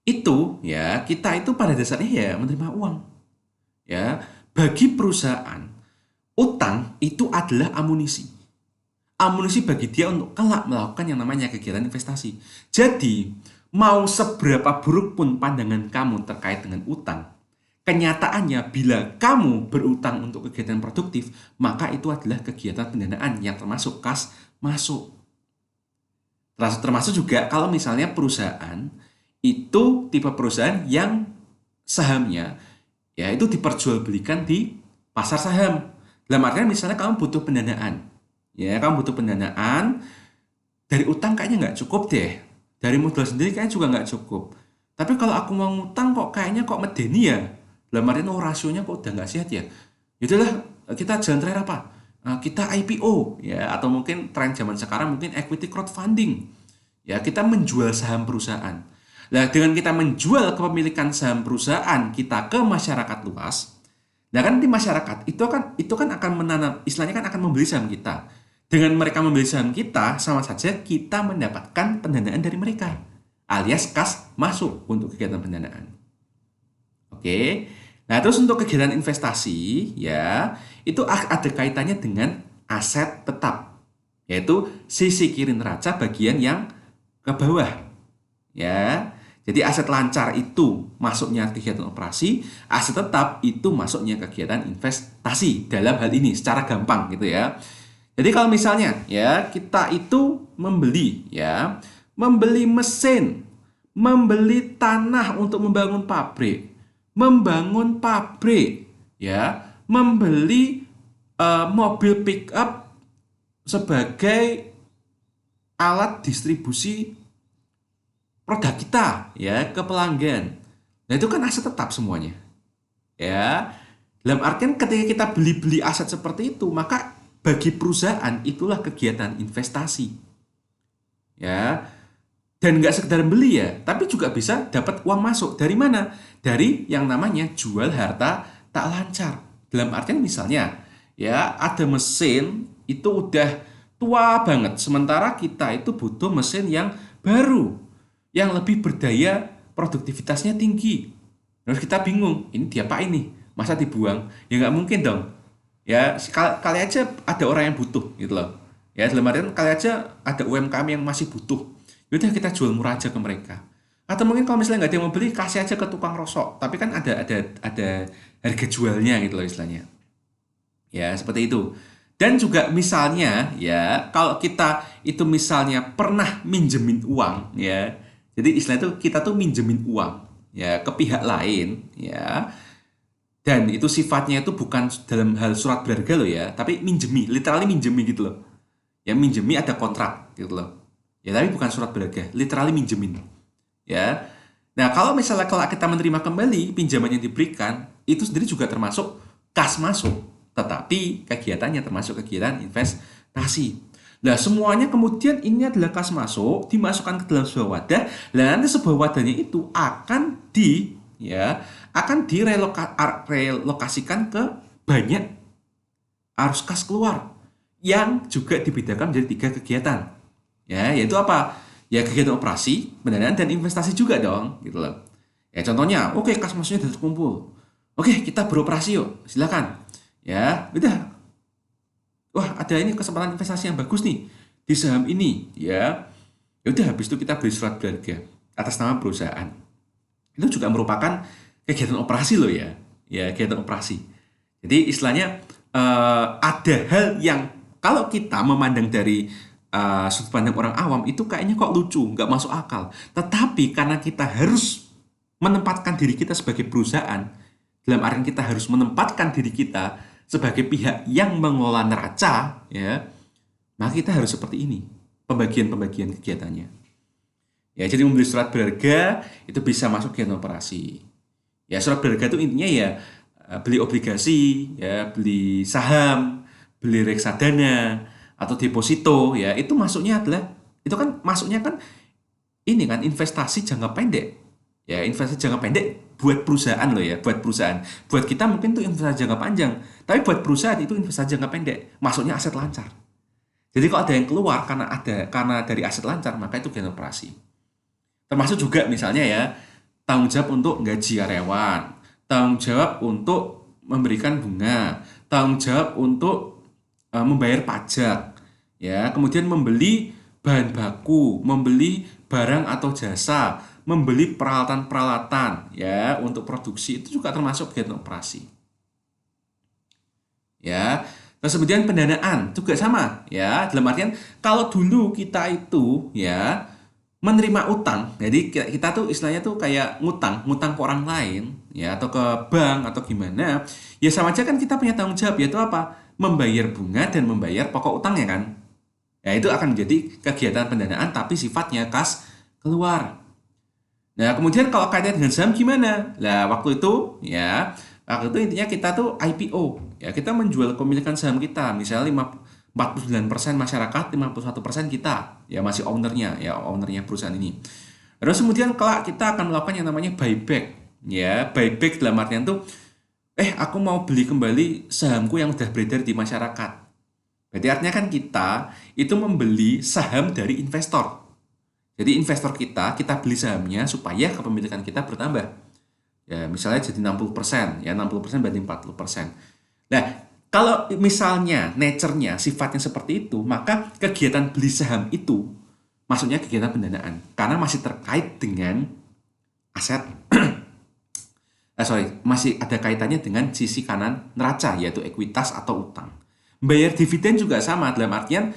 itu ya, kita itu pada dasarnya ya menerima uang. Ya, bagi perusahaan, utang itu adalah amunisi. Amunisi bagi dia untuk kelak melakukan yang namanya kegiatan investasi. Jadi, mau seberapa buruk pun pandangan kamu terkait dengan utang, kenyataannya bila kamu berutang untuk kegiatan produktif, maka itu adalah kegiatan pendanaan yang termasuk kas masuk. Termasuk juga kalau misalnya perusahaan itu tipe perusahaan yang sahamnya ya itu diperjualbelikan di pasar saham. Dalam artian misalnya kamu butuh pendanaan. Ya, kamu butuh pendanaan dari utang kayaknya nggak cukup deh. Dari modal sendiri kayaknya juga nggak cukup. Tapi kalau aku mau ngutang kok kayaknya kok medeni ya. Dalam artian rasionya kok udah nggak sehat ya. Itulah kita jalan terakhir apa? Kita IPO ya atau mungkin tren zaman sekarang mungkin equity crowdfunding. Ya, kita menjual saham perusahaan. Nah, dengan kita menjual kepemilikan saham perusahaan kita ke masyarakat luas, nah kan di masyarakat itu kan akan menanam, istilahnya kan akan membeli saham kita. Dengan mereka membeli saham kita, sama saja kita mendapatkan pendanaan dari mereka, alias kas masuk untuk kegiatan pendanaan. Oke. Nah, terus untuk kegiatan investasi ya, itu ada kaitannya dengan aset tetap, yaitu sisi kiri neraca bagian yang ke bawah. Ya. Jadi aset lancar itu masuknya kegiatan operasi, aset tetap itu masuknya kegiatan investasi dalam hal ini secara gampang gitu ya. Jadi kalau misalnya ya kita itu membeli mesin, membeli tanah untuk membangun pabrik ya, membeli mobil pick up sebagai alat distribusi produk kita ya ke pelanggan. Nah, itu kan aset tetap semuanya. Ya. Dalam artian ketika kita beli-beli aset seperti itu, maka bagi perusahaan itulah kegiatan investasi. Ya. Dan nggak sekedar beli ya, tapi juga bisa dapat uang masuk. Dari mana? Dari yang namanya jual harta tak lancar. Dalam artian misalnya, ya ada mesin itu udah tua banget, sementara kita itu butuh mesin yang baru, yang lebih berdaya, produktivitasnya tinggi. Terus kita bingung, ini diapain nih? Masa dibuang? Ya nggak mungkin dong. Ya kali aja ada orang yang butuh gitu loh. Ya dalam artian kali aja ada UMKM yang masih butuh. Yaudah kita jual murah aja ke mereka. Atau mungkin kalau misalnya nggak ada yang mau beli, kasih aja ke tukang rosok. Tapi kan ada harga jualnya gitu loh istilahnya. Ya seperti itu. Dan juga misalnya ya kalau kita itu misalnya pernah minjemin uang ya. Jadi istilah itu kita tuh minjemin uang ya ke pihak lain ya. Dan itu sifatnya itu bukan dalam hal surat berharga loh ya, tapi minjemi, literally minjemi gitu loh. Ya minjemi ada kontrak gitu loh. Ya tapi bukan surat berharga, literally minjemin. Ya. Nah, kalau kita menerima kembali pinjaman yang diberikan, itu sendiri juga termasuk kas masuk. tetapi kegiatannya termasuk kegiatan investasi. Nah, semuanya kemudian ini adalah kas masuk, dimasukkan ke dalam sebuah wadah, dan nanti sebuah wadahnya itu akan direlokasikan ke banyak arus kas keluar yang juga dibedakan menjadi 3 kegiatan. Ya, yaitu apa? Ya kegiatan operasi, pendanaan dan investasi juga dong, gitu loh. Ya contohnya, oke kas masuknya sudah terkumpul. Oke, kita beroperasi yuk, silakan. Ya, udah. Wah, ada ini kesempatan investasi yang bagus nih di saham ini, ya. Ya udah, habis itu kita beli surat berharga atas nama perusahaan. Itu juga merupakan kegiatan operasi loh ya. Ya, kegiatan operasi. Jadi istilahnya ada hal yang kalau kita memandang dari sudut pandang orang awam itu kayaknya kok lucu, nggak masuk akal. Tetapi karena kita harus menempatkan diri kita sebagai perusahaan, dalam artian kita harus menempatkan diri kita sebagai pihak yang mengelola neraca, ya, maka kita harus seperti ini pembagian-pembagian kegiatannya. Ya, jadi membeli surat berharga itu bisa masuk kegiatan operasi. Ya, surat berharga itu intinya ya beli obligasi, ya, beli saham, beli reksadana atau deposito, ya, itu masuknya adalah itu kan masuknya kan ini kan investasi jangka pendek. Ya, investasi jangka pendek buat perusahaan loh ya, buat perusahaan. Buat kita mungkin itu investasi jangka panjang, tapi buat perusahaan itu investasi jangka pendek. Masuknya aset lancar. Jadi kalau ada yang keluar karena dari aset lancar, maka itu kegiatan operasi. Termasuk juga misalnya ya, tanggung jawab untuk gaji karyawan, tanggung jawab untuk memberikan bunga, tanggung jawab untuk membayar pajak, ya, kemudian membeli bahan baku, membeli barang atau jasa, membeli peralatan-peralatan ya untuk produksi itu juga termasuk kegiatan operasi. Ya. Terus kemudian pendanaan juga sama ya, dalam artian kalau dulu kita itu ya menerima utang, jadi kita tuh istilahnya tuh kayak ngutang ke orang lain ya atau ke bank atau gimana, ya sama aja kan kita punya tanggung jawab yaitu apa? Membayar bunga dan membayar pokok utangnya kan. Ya itu akan menjadi kegiatan pendanaan tapi sifatnya kas keluar. Nah, kemudian kalau kaitannya dengan saham gimana? Nah, waktu itu intinya kita tuh IPO. Ya, kita menjual kepemilikan saham kita. Misalnya 49% masyarakat, 51% kita. Ya, masih ownernya perusahaan ini. Terus kemudian kalau kita akan melakukan yang namanya buyback. Ya, buyback dalam artian tuh, aku mau beli kembali sahamku yang udah beredar di masyarakat. Berarti artinya kan kita itu membeli saham dari investor. Jadi investor kita beli sahamnya supaya kepemilikan kita bertambah. Ya, misalnya jadi 60%, ya 60% banding 40%. Nah, kalau misalnya nature-nya sifatnya seperti itu, maka kegiatan beli saham itu maksudnya kegiatan pendanaan karena masih terkait dengan aset masih ada kaitannya dengan sisi kanan neraca yaitu ekuitas atau utang. Bayar dividen juga sama dalam artian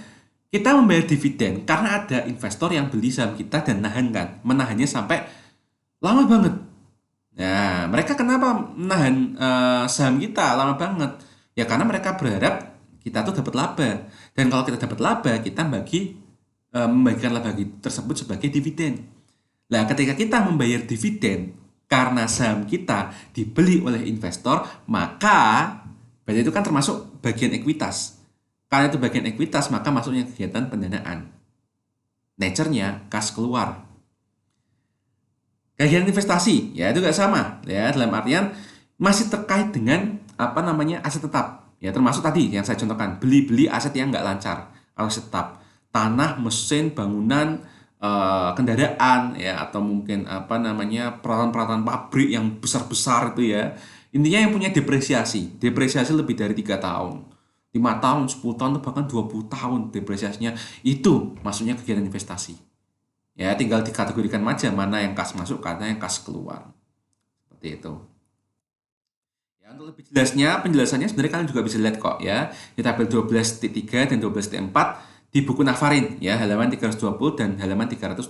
kita membayar dividen karena ada investor yang beli saham kita dan menahannya sampai lama banget. Nah, mereka kenapa menahan saham kita lama banget? Ya karena mereka berharap kita tuh dapat laba. Dan kalau kita dapat laba, kita membagikan laba tersebut sebagai dividen. Nah, ketika kita membayar dividen karena saham kita dibeli oleh investor, maka berarti itu kan termasuk bagian ekuitas. Karena itu bagian ekuitas, maka masuknya kegiatan pendanaan. Nature-nya kas keluar. Kegiatan investasi, ya itu juga sama. Ya, dalam artian masih terkait dengan aset tetap. Ya, termasuk tadi yang saya contohkan, beli aset yang nggak lancar, aset tetap. Tanah, mesin, bangunan, kendaraan, ya atau mungkin peralatan-peralatan pabrik yang besar-besar itu ya. Intinya yang punya depresiasi lebih dari 3 tahun. 5 tahun, 10 tahun, bahkan 20 tahun depresiasinya, itu maksudnya kegiatan investasi. Ya, tinggal dikategorikan aja mana yang kas masuk, mana yang kas keluar. Seperti itu. Ya, untuk lebih jelasnya, penjelasannya sebenarnya kalian juga bisa lihat kok ya. Di tabel 12.3 dan 12.4 di buku Nafarin ya, halaman 320 dan halaman 321.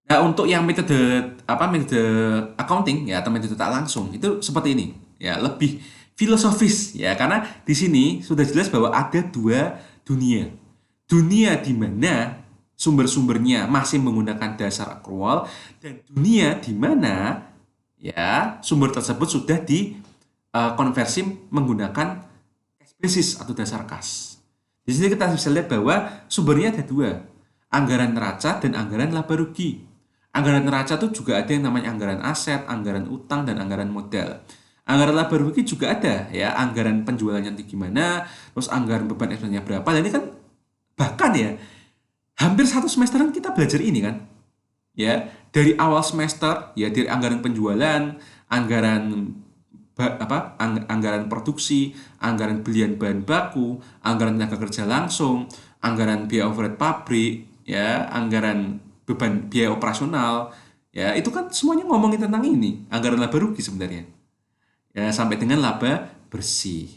Nah, untuk yang metode accounting ya atau metode tak langsung itu seperti ini. Ya, lebih filosofis ya karena di sini sudah jelas bahwa ada 2 dunia. Dunia di mana sumber-sumbernya masih menggunakan dasar accrual dan dunia di mana ya sumber tersebut sudah konversi menggunakan cash basis atau dasar kas. Di sini kita bisa lihat bahwa sumbernya ada dua, anggaran neraca dan anggaran laba rugi. Anggaran neraca itu juga ada yang namanya anggaran aset, anggaran utang, dan anggaran modal. Anggaran laba rugi juga ada ya, anggaran penjualannya nanti gimana, terus anggaran beban ekspensnya berapa. Dan ini kan bahkan ya hampir satu semesteran kita belajar ini kan. Ya, dari awal semester ya dari anggaran penjualan, anggaran anggaran produksi, anggaran belian bahan baku, anggaran tenaga kerja langsung, anggaran biaya overhead pabrik, ya, anggaran beban biaya operasional, ya, itu kan semuanya ngomongin tentang ini, anggaran laba rugi sebenarnya. Ya, sampai dengan laba bersih.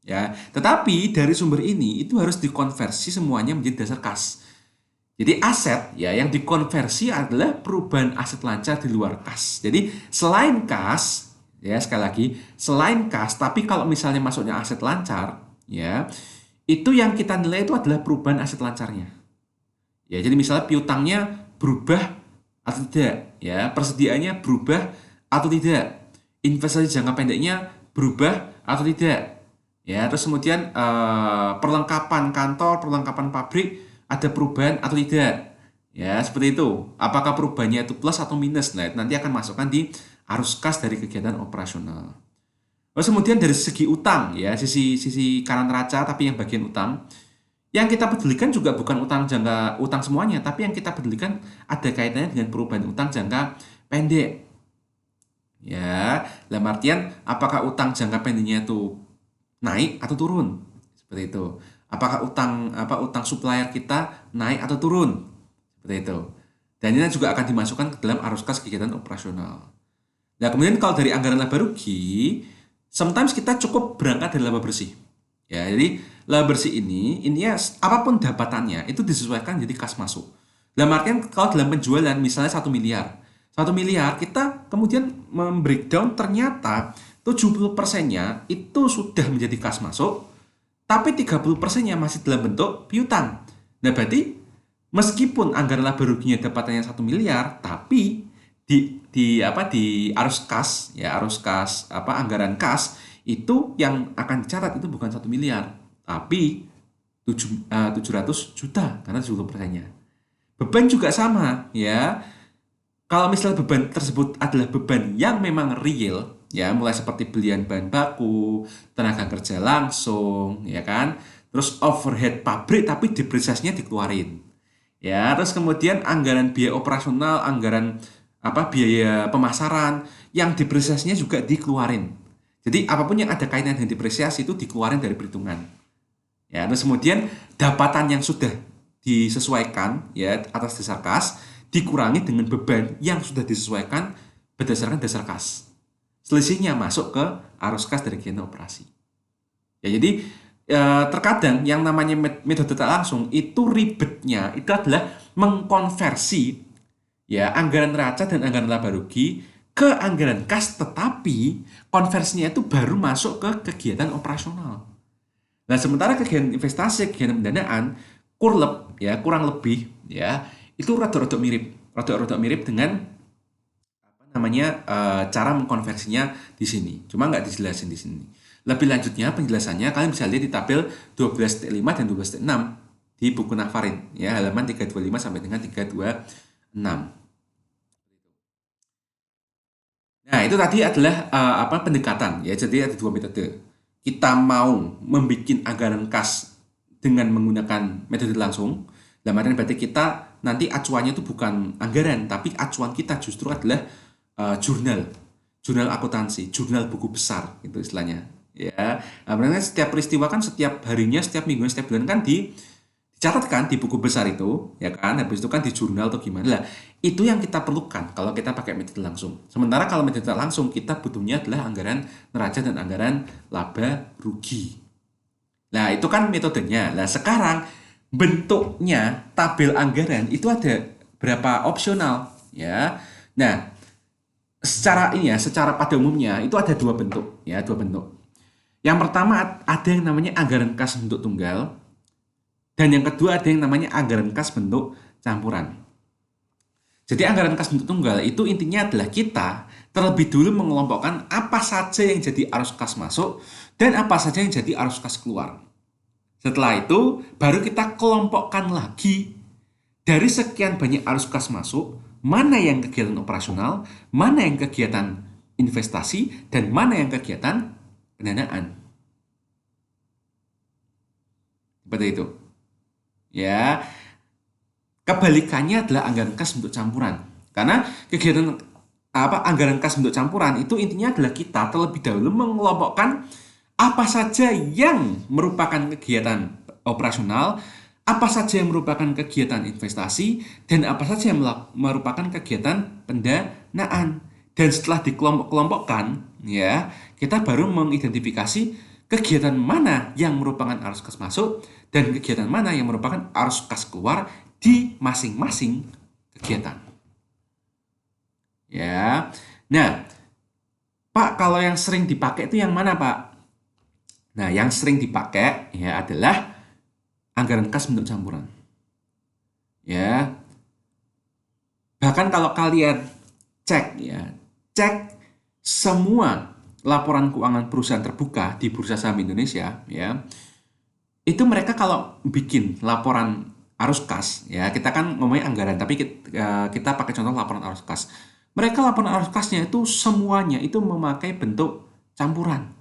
Ya, tetapi dari sumber ini itu harus dikonversi semuanya menjadi dasar kas. Jadi aset ya yang dikonversi adalah perubahan aset lancar di luar kas. Jadi selain kas, ya sekali lagi, selain kas, tapi kalau misalnya masuknya aset lancar, ya itu yang kita nilai itu adalah perubahan aset lancarnya. Ya, jadi misalnya piutangnya berubah atau tidak, ya persediaannya berubah atau tidak, investasi jangka pendeknya berubah atau tidak, ya terus kemudian perlengkapan kantor, perlengkapan pabrik ada perubahan atau tidak, ya seperti itu. Apakah perubahannya itu plus atau minus? Nah, nanti akan masukkan di arus kas dari kegiatan operasional. Terus kemudian dari segi utang, ya sisi sisi kanan neraca tapi yang bagian utang, yang kita pedulikan juga bukan utang semuanya, tapi yang kita pedulikan ada kaitannya dengan perubahan utang jangka pendek. Ya, dalam artian apakah utang jangka pendeknya itu naik atau turun? Seperti itu. Apakah utang supplier kita naik atau turun? Seperti itu. Dan ini juga akan dimasukkan ke dalam arus kas kegiatan operasional. Nah, kemudian kalau dari anggaran laba rugi, sometimes kita cukup berangkat dari laba bersih. Ya, jadi laba bersih ini ya apapun dapatannya itu disesuaikan jadi kas masuk. Dalam artian kalau dalam penjualan misalnya 1 miliar. 1 miliar kita kemudian membreakdown ternyata 70%-nya itu sudah menjadi kas masuk, tapi 30%-nya masih dalam bentuk piutang. Nah, berarti meskipun anggaran laba ruginya dapatannya 1 miliar, tapi di arus kas ya anggaran kas itu yang akan dicatat itu bukan 1 miliar, tapi 700 juta karena 70%-nya. Beban juga sama ya. Kalau misalnya beban tersebut adalah beban yang memang real, ya mulai seperti belian bahan baku, tenaga kerja langsung, ya kan, terus overhead pabrik tapi depresiasinya dikeluarin, ya terus kemudian anggaran biaya operasional, anggaran biaya pemasaran yang depresiasinya juga dikeluarin. Jadi apapun yang ada kaitan dengan depresiasi itu dikeluarin dari perhitungan, ya terus kemudian dapatan yang sudah disesuaikan ya atas dasar kas dikurangi dengan beban yang sudah disesuaikan berdasarkan dasar kas. Selisihnya masuk ke arus kas dari kegiatan operasi. Ya, jadi terkadang yang namanya metode tak langsung itu ribetnya itu adalah mengkonversi ya anggaran neraca dan anggaran laba rugi ke anggaran kas, tetapi konversinya itu baru masuk ke kegiatan operasional. Nah, sementara kegiatan investasi, kegiatan pendanaan kurang lebih ya itu rada-rada mirip dengan cara mengkonversinya di sini. Cuma nggak dijelasin di sini. Lebih lanjutnya penjelasannya kalian bisa lihat di tabel 12.5 dan 12.6 di buku Nafarin ya, halaman 325 sampai dengan 326. Nah, itu tadi adalah pendekatan ya. Jadi ada dua metode. Kita mau membuat anggaran kas dengan menggunakan metode langsung. Dalam artian berarti kita nanti acuannya itu bukan anggaran, tapi acuan kita justru adalah jurnal akuntansi, jurnal buku besar itu istilahnya. Ya, nah, setiap peristiwa kan setiap harinya, setiap minggunya, setiap bulan kan dicatatkan di buku besar itu, ya kan? Habis itu kan di jurnal atau gimana lah. Itu yang kita perlukan kalau kita pakai metode langsung. Sementara kalau metode langsung kita butuhnya adalah anggaran neraca dan anggaran laba rugi. Nah, itu kan metodenya. Nah, sekarang bentuknya tabel anggaran itu ada berapa opsional ya. Nah, secara pada umumnya itu ada dua bentuk. Yang pertama ada yang namanya anggaran kas bentuk tunggal, dan yang kedua ada yang namanya anggaran kas bentuk campuran. Jadi anggaran kas bentuk tunggal itu intinya adalah kita terlebih dulu mengelompokkan apa saja yang jadi arus kas masuk dan apa saja yang jadi arus kas keluar. Setelah itu baru kita kelompokkan lagi dari sekian banyak arus kas masuk, mana yang kegiatan operasional, mana yang kegiatan investasi, dan mana yang kegiatan pendanaan. Seperti itu. Ya, kebalikannya adalah anggaran kas bentuk campuran. Karena kegiatan anggaran kas bentuk campuran itu intinya adalah kita terlebih dahulu mengelompokkan apa saja yang merupakan kegiatan operasional, apa saja yang merupakan kegiatan investasi, dan apa saja yang merupakan kegiatan pendanaan. Dan setelah dikelompok-kelompokkan, ya, kita baru mengidentifikasi kegiatan mana yang merupakan arus kas masuk dan kegiatan mana yang merupakan arus kas keluar di masing-masing kegiatan. Ya. Nah, Pak, kalau yang sering dipakai itu yang mana, Pak? Nah, yang sering dipakai ya adalah anggaran kas bentuk campuran. Ya. Bahkan kalau kalian cek semua laporan keuangan perusahaan terbuka di Bursa Saham Indonesia, ya. Itu mereka kalau bikin laporan arus kas, ya, kita kan ngomongin anggaran, tapi kita pakai contoh laporan arus kas. Mereka laporan arus kasnya itu semuanya itu memakai bentuk campuran.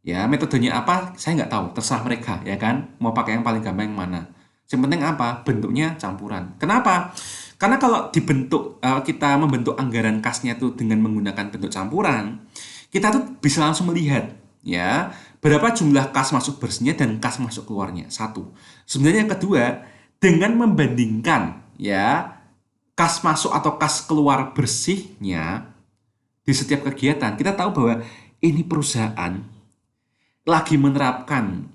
Ya, metodenya apa saya nggak tahu, terserah mereka, ya kan, mau pakai yang paling gampang yang mana. Yang penting apa? Bentuknya campuran. Kenapa? Karena kalau kita membentuk anggaran kasnya itu dengan menggunakan bentuk campuran, kita tuh bisa langsung melihat, ya, berapa jumlah kas masuk bersihnya dan kas masuk keluarnya. Satu. Sebenarnya yang kedua, dengan membandingkan, ya, kas masuk atau kas keluar bersihnya di setiap kegiatan, kita tahu bahwa ini perusahaan lagi menerapkan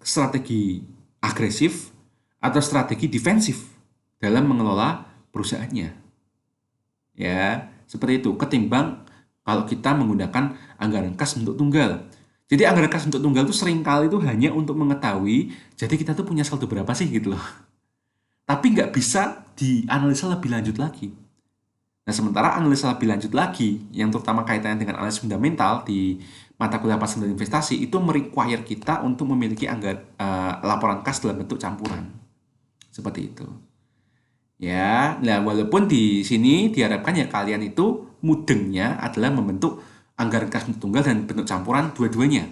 strategi agresif atau strategi defensif dalam mengelola perusahaannya. Ya, seperti itu. Ketimbang kalau kita menggunakan anggaran kas bentuk tunggal. Jadi anggaran kas bentuk tunggal itu seringkali itu hanya untuk mengetahui, jadi kita tuh punya saldo berapa sih gitu loh. Tapi nggak bisa dianalisa lebih lanjut lagi. Nah, sementara analisa lebih lanjut lagi, yang terutama kaitannya dengan analisis fundamental di mata kuliah pasar dan investasi, itu merequire kita untuk memiliki laporan kas dalam bentuk campuran. Seperti itu. Ya, nah walaupun di sini diharapkan ya kalian itu mudengnya adalah membentuk anggaran kas bentuk tunggal dan bentuk campuran dua-duanya.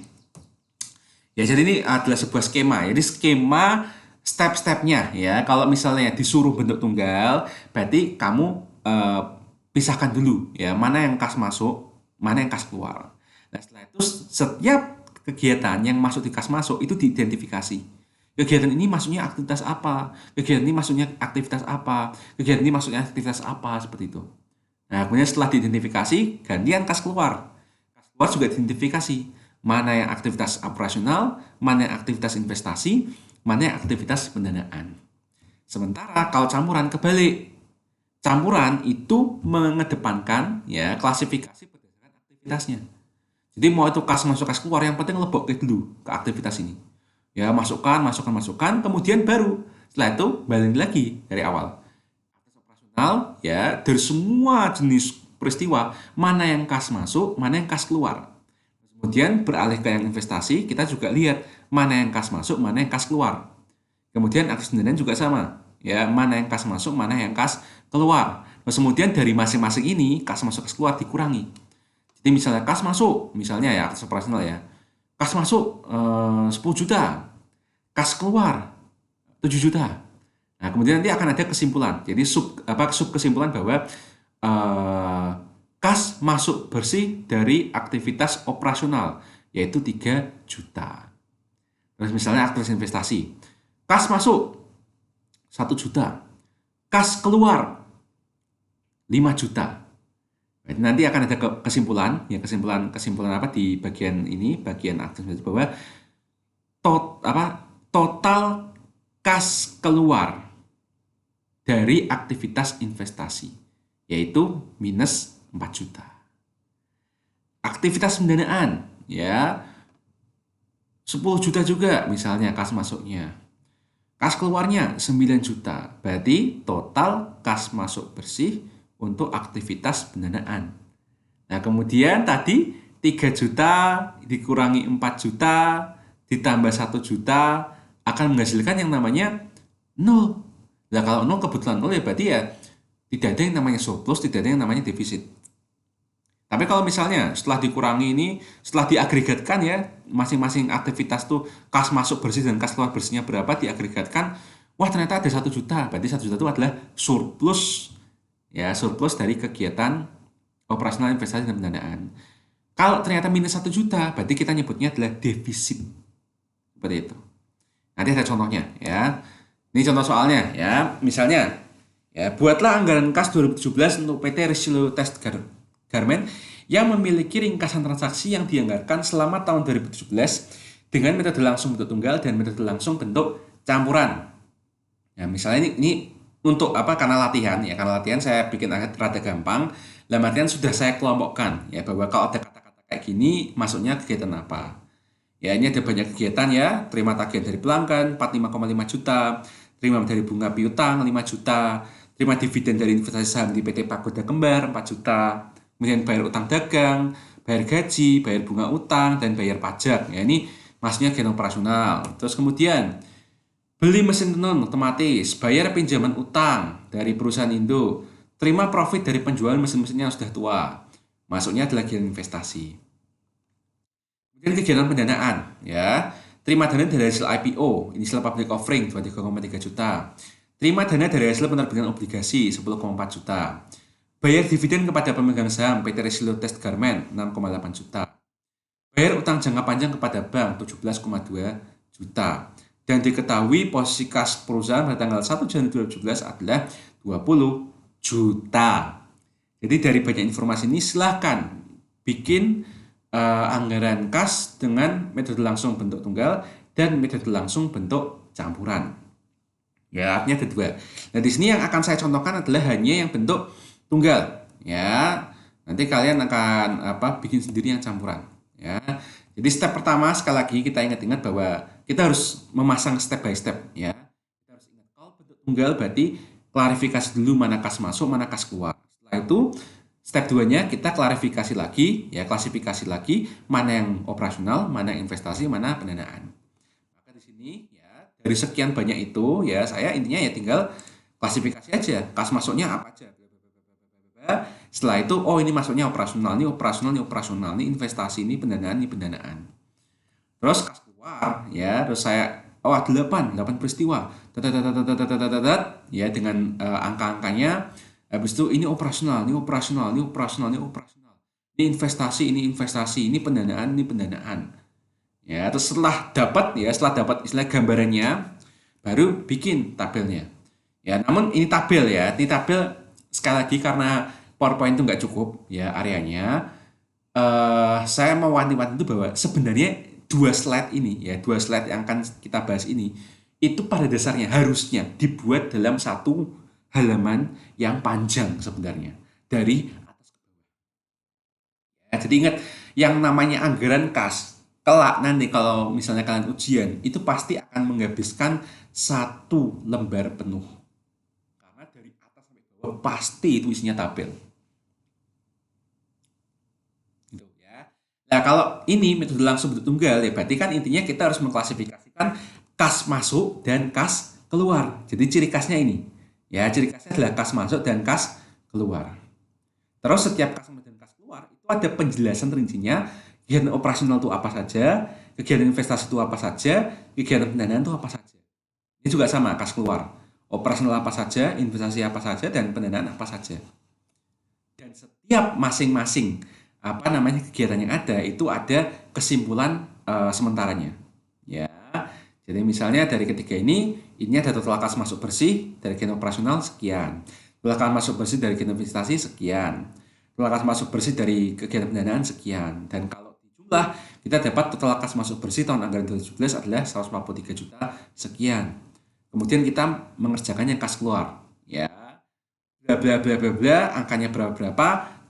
Ya, jadi ini adalah sebuah skema. Jadi skema step-stepnya ya. Kalau misalnya disuruh bentuk tunggal, berarti kamu pisahkan dulu ya, mana yang kas masuk, mana yang kas keluar. Nah, setelah itu setiap kegiatan yang masuk di kas masuk itu diidentifikasi. Kegiatan ini maksudnya aktivitas apa? Kegiatan ini maksudnya aktivitas apa? Kegiatan ini maksudnya aktivitas apa? Seperti itu. Nah, kemudian setelah diidentifikasi, gantian kas keluar. Kas keluar juga diidentifikasi. Mana yang aktivitas operasional, mana yang aktivitas investasi, mana yang aktivitas pendanaan. Sementara kalau campuran kebalik. Campuran itu mengedepankan ya klasifikasi berdasarkan aktivitasnya. Jadi mau itu kas masuk kas keluar, yang penting lebok dulu ke aktivitas ini. Ya, masukkan, kemudian baru setelah itu balik lagi dari awal. Aktivitas operasional ya, dari semua jenis peristiwa, mana yang kas masuk, mana yang kas keluar. Kemudian beralih ke yang investasi, kita juga lihat mana yang kas masuk, mana yang kas keluar. Kemudian aktivitas pendanaan juga sama. Ya, mana yang kas masuk, mana yang kas keluar. Terus kemudian dari masing-masing ini kas masuk kas keluar dikurangi. Jadi misalnya kas masuk, misalnya ya aktivitas operasional ya, kas masuk 10 juta, kas keluar 7 juta. Nah, kemudian nanti akan ada kesimpulan. Jadi sub kesimpulan bahwa kas masuk bersih dari aktivitas operasional yaitu 3 juta. Terus misalnya aktivitas investasi, kas masuk 1 juta, kas keluar 5 juta. Nanti akan ada kesimpulan, ya kesimpulan apa di bagian ini, bagian aktivitas bahwa total kas keluar dari aktivitas investasi yaitu minus 4 juta. Aktivitas pendanaan ya 10 juta juga misalnya kas masuknya. Kas keluarnya 9 juta. Berarti total kas masuk bersih untuk aktivitas pendanaan. Nah, kemudian tadi 3 juta dikurangi 4 juta ditambah 1 juta akan menghasilkan yang namanya nol. Nah, kalau nol kebetulan nol ya berarti ya tidak ada yang namanya surplus, tidak ada yang namanya defisit. Tapi kalau misalnya setelah dikurangi ini, setelah diagregatkan ya, masing-masing aktivitas tuh kas masuk bersih dan kas keluar bersihnya berapa diagregatkan, wah ternyata ada 1 juta. Berarti 1 juta itu adalah surplus, ya surplus dari kegiatan operasional investasi dan pendanaan. Kalau ternyata minus 1 juta, berarti kita nyebutnya adalah defisit. Seperti itu. Nanti ada contohnya ya. Ini contoh soalnya ya. Misalnya, ya buatlah anggaran kas 2017 untuk PT Resilo Test Garment yang memiliki ringkasan transaksi yang dianggarkan selama tahun 2017 dengan metode langsung bentuk tunggal dan metode langsung bentuk campuran. Nah, misalnya ini untuk apa? Karena latihan ya, karena latihan saya bikin rada gampang. Dalam artian sudah saya kelompokkan ya bahwa kalau ada kata-kata kayak gini masuknya kegiatan apa. Ya, ini ada banyak kegiatan ya, terima tagihan dari pelanggan 45,5 juta, terima dari bunga piutang 5 juta, terima dividen dari investasi saham di PT Pagoda Kembar 4 juta, kemudian bayar utang dagang, bayar gaji, bayar bunga utang, dan bayar pajak. Ya, ini maksudnya kegiatan operasional. Terus kemudian beli mesin tenun otomatis, bayar pinjaman utang dari perusahaan Indo, terima profit dari penjualan mesin-mesinnya yang sudah tua. Masuknya adalah kegiatan investasi. Kemudian kegiatan pendanaan, ya. Terima dana dari hasil IPO, initial public offering 23,3 juta. Terima dana dari hasil penerbitan obligasi 10,4 juta. Bayar dividen kepada pemegang saham PT Resilo Test Garment 6,8 juta. Bayar utang jangka panjang kepada bank 17,2 juta. Dan diketahui posisi kas perusahaan pada tanggal 1 Januari 2017 adalah 20 juta. Jadi dari banyak informasi ini silahkan bikin anggaran kas dengan metode langsung bentuk tunggal dan metode langsung bentuk campuran. Ya, artinya ada dua. Nah, di sini yang akan saya contohkan adalah hanya yang bentuk tunggal. Ya, nanti kalian akan bikin sendiri yang campuran. Ya, jadi step pertama sekali lagi kita ingat-ingat bahwa kita harus memasang step by step. Ya, kita harus ingat kalau bentuk tunggal berarti klarifikasi dulu mana kas masuk, mana kas keluar. Setelah itu step 2-nya kita klarifikasi lagi, ya klasifikasi lagi mana yang operasional, mana yang investasi, mana pendanaan. Maka di sini ya dari sekian banyak itu ya saya intinya ya tinggal klasifikasi aja, kas masuknya apa aja. Setelah itu oh ini masuknya operasional, ini operasional, ini operasional, ini investasi, ini pendanaan, ini pendanaan. Terus kas keluar ya, terus saya oh 8 peristiwa. Ya dengan angka-angkanya. Habis itu ini operasional, ini operasional, ini operasional, ini operasional. Ini investasi, ini pendanaan, ini pendanaan. Ya, terus setelah dapat istilah gambarannya, baru bikin tabelnya. Ya, namun ini tabel ya, ini tabel sekali lagi karena PowerPoint itu nggak cukup ya areanya. Saya mau wanti-wanti itu bahwa sebenarnya dua slide yang akan kita bahas ini, itu pada dasarnya harusnya dibuat dalam satu halaman yang panjang sebenarnya dari atas ke bawah. Ya, jadi ingat yang namanya anggaran kas kelak nanti kalau misalnya kalian ujian itu pasti akan menghabiskan satu lembar penuh karena dari atas sampai bawah pasti itu isinya tabel. Gitu ya. Nah kalau ini metode langsung bentuk tunggal ya berarti kan intinya kita harus mengklasifikasikan kas masuk dan kas keluar. Jadi ciri khasnya ini. Ya, ciri khasnya adalah kas masuk dan kas keluar. Terus setiap kas masuk dan kas keluar itu ada penjelasan rincinya, kegiatan operasional itu apa saja, kegiatan investasi itu apa saja, kegiatan pendanaan itu apa saja. Ini juga sama kas keluar. Operasional apa saja, investasi apa saja, dan pendanaan apa saja. Dan setiap masing-masing kegiatan yang ada itu ada kesimpulan sementaranya. Ya. Jadi misalnya dari ketiga ini ada total kas masuk bersih dari kegiatan operasional sekian. Total kas masuk bersih dari kegiatan investasi sekian. Total kas masuk bersih dari kegiatan pendanaan sekian. Dan kalau dijumlah kita dapat total kas masuk bersih tahun anggaran 2017 adalah 143 juta sekian. Kemudian kita mengerjakan yang kas keluar. Ya. Bla bla bla bla bla angkanya berapa?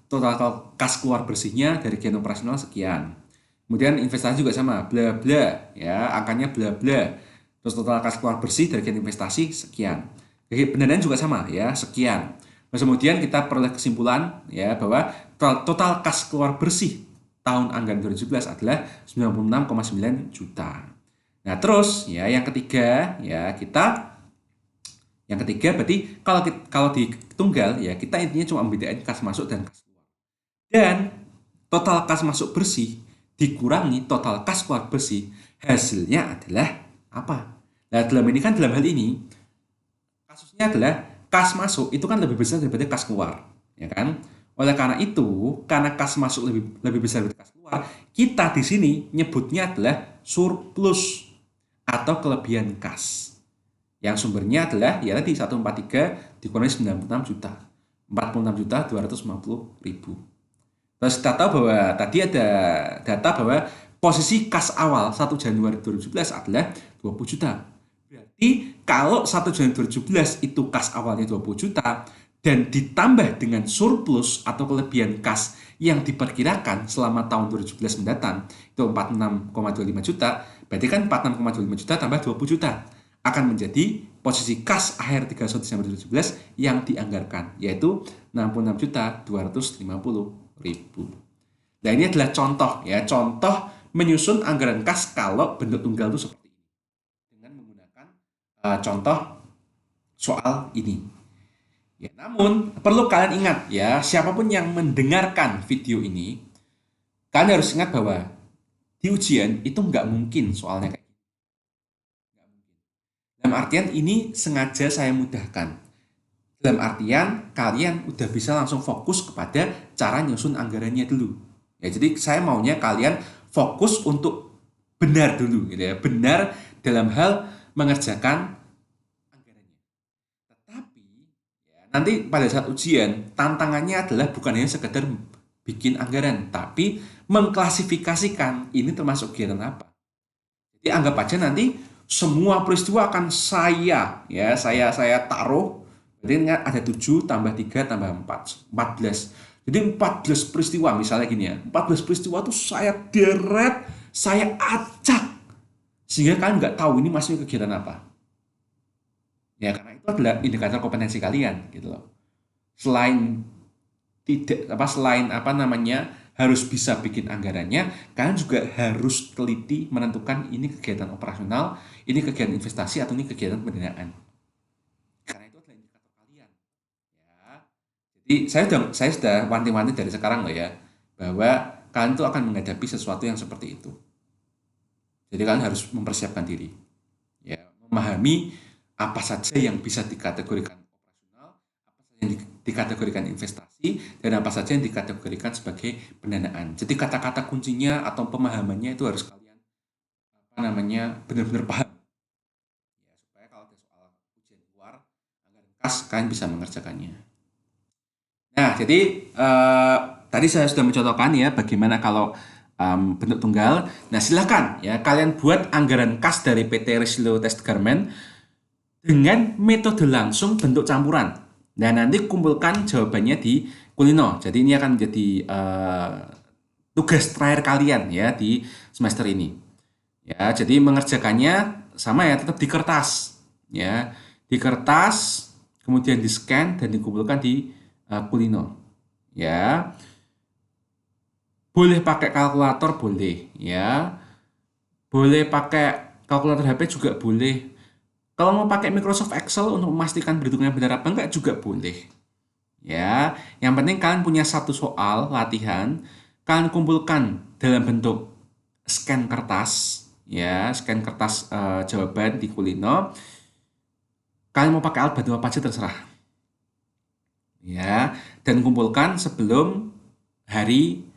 Total kas keluar bersihnya dari kegiatan operasional sekian. Kemudian investasi juga sama, bla bla ya, angkanya bla bla. Terus total kas keluar bersih dari kegiatan investasi sekian. Pendanaan juga sama ya, sekian. Terus kemudian kita peroleh kesimpulan ya bahwa total kas keluar bersih tahun anggaran 2017 adalah 96,9 juta. Nah, terus ya yang ketiga ya berarti kalau di tunggal ya kita intinya cuma membedakan kas masuk dan kas keluar. Dan total kas masuk bersih dikurangi total kas keluar bersih, hasilnya adalah apa? Nah, dalam hal ini kasusnya adalah kas masuk itu kan lebih besar daripada kas keluar, ya kan? Oleh karena itu, karena kas masuk lebih besar daripada kas keluar, kita di sini nyebutnya adalah surplus atau kelebihan kas. Yang sumbernya adalah ya tadi 143 dikurangi 96 juta. 46 juta 250 ribu. Terus kita tahu bahwa tadi ada data bahwa posisi kas awal 1 Januari 2017 adalah 20 juta. Berarti kalau 1 Januari 2017 itu kas awalnya 20 juta dan ditambah dengan surplus atau kelebihan kas yang diperkirakan selama tahun 2017 mendatang itu 46,25 juta, berarti kan 46,25 juta tambah 20 juta akan menjadi posisi kas akhir 31 Desember 2017 yang dianggarkan, yaitu 66 juta 250 ribu. Nah, ini adalah contoh ya, contoh menyusun anggaran kas kalau bentuk tunggal itu seperti ini dengan menggunakan contoh soal ini. Ya, namun perlu kalian ingat ya, siapapun yang mendengarkan video ini, kalian harus ingat bahwa di ujian itu nggak mungkin soalnya kayak gitu. Nggak mungkin. Dalam artian ini sengaja saya mudahkan. Dalam artian kalian udah bisa langsung fokus kepada cara nyusun anggarannya dulu. Ya, jadi saya maunya kalian fokus untuk benar dulu gitu ya. Benar dalam hal mengerjakan anggarannya. Tetapi ya, nanti pada saat ujian tantangannya adalah bukan hanya sekedar bikin anggaran, tapi mengklasifikasikan ini termasuk kegiatan apa. Jadi anggap aja nanti semua peristiwa akan saya taruh. Jadi ada 7 tambah 3 tambah 4, 14. Jadi 14 peristiwa misalnya gini ya. 14 peristiwa itu saya deret, saya acak. Sehingga kalian nggak tahu ini masuk kegiatan apa. Ya, karena itu adalah indikator kompetensi kalian gitu loh. Selain harus bisa bikin anggarannya, kalian juga harus teliti menentukan ini kegiatan operasional, ini kegiatan investasi atau ini kegiatan pendanaan. Jadi saya sudah wanti-wanti dari sekarang loh ya, bahwa kalian tuh akan menghadapi sesuatu yang seperti itu. Jadi kalian harus mempersiapkan diri, ya, memahami apa saja yang bisa dikategorikan operasional, apa saja yang dikategorikan investasi, dan apa saja yang dikategorikan sebagai pendanaan. Jadi kata-kata kuncinya atau pemahamannya itu harus kalian benar-benar paham, ya, supaya kalau ada soal ujian luar anggaran kas kalian bisa mengerjakannya. Nah, jadi tadi saya sudah mencontohkan ya bagaimana kalau bentuk tunggal. Nah, silakan ya kalian buat anggaran kas dari PT Rislo Test Garment dengan metode langsung bentuk campuran. Nah, nanti kumpulkan jawabannya di Kulino. Jadi ini akan menjadi tugas terakhir kalian ya di semester ini. Ya, jadi mengerjakannya sama ya, tetap di kertas. Ya, di kertas, kemudian di scan dan dikumpulkan di Kulino, ya. Boleh pakai kalkulator, boleh, ya. Boleh pakai kalkulator HP juga boleh. Kalau mau pakai Microsoft Excel untuk memastikan perhitungannya benar apa enggak juga boleh, ya. Yang penting kalian punya satu soal latihan, kalian kumpulkan dalam bentuk scan kertas, ya, scan kertas jawaban di Kulino. Kalian mau pakai alat bantu apa aja terserah. Ya, dan kumpulkan sebelum hari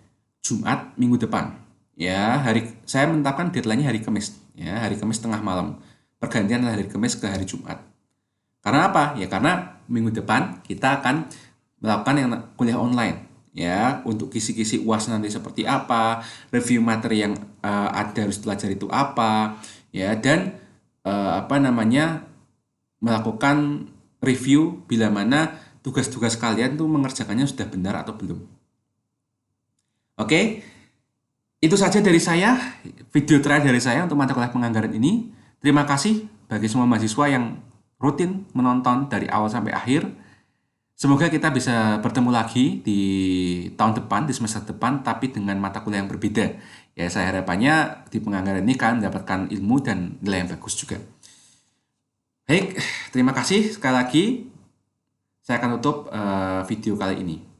Jumat minggu depan. Ya, saya menetapkan deadline-nya hari Kamis, ya, hari Kamis tengah malam. Pergantian dari Kamis ke hari Jumat. Karena apa? Ya karena minggu depan kita akan melakukan yang kuliah online, ya, untuk kisi-kisi UAS nanti seperti apa, review materi yang ada harus pelajari itu apa, ya, dan melakukan review bila mana tugas-tugas kalian tuh mengerjakannya sudah benar atau belum. Oke, itu saja dari saya, video terakhir dari saya untuk mata kuliah penganggaran ini. Terima kasih. bagi semua mahasiswa yang rutin menonton dari awal sampai akhir. Semoga kita bisa bertemu lagi di tahun depan, di semester depan, tapi dengan mata kuliah yang berbeda. Ya, saya harapannya di penganggaran ini kalian mendapatkan ilmu dan nilai yang bagus juga. Baik, terima kasih sekali lagi. Saya akan tutup video kali ini.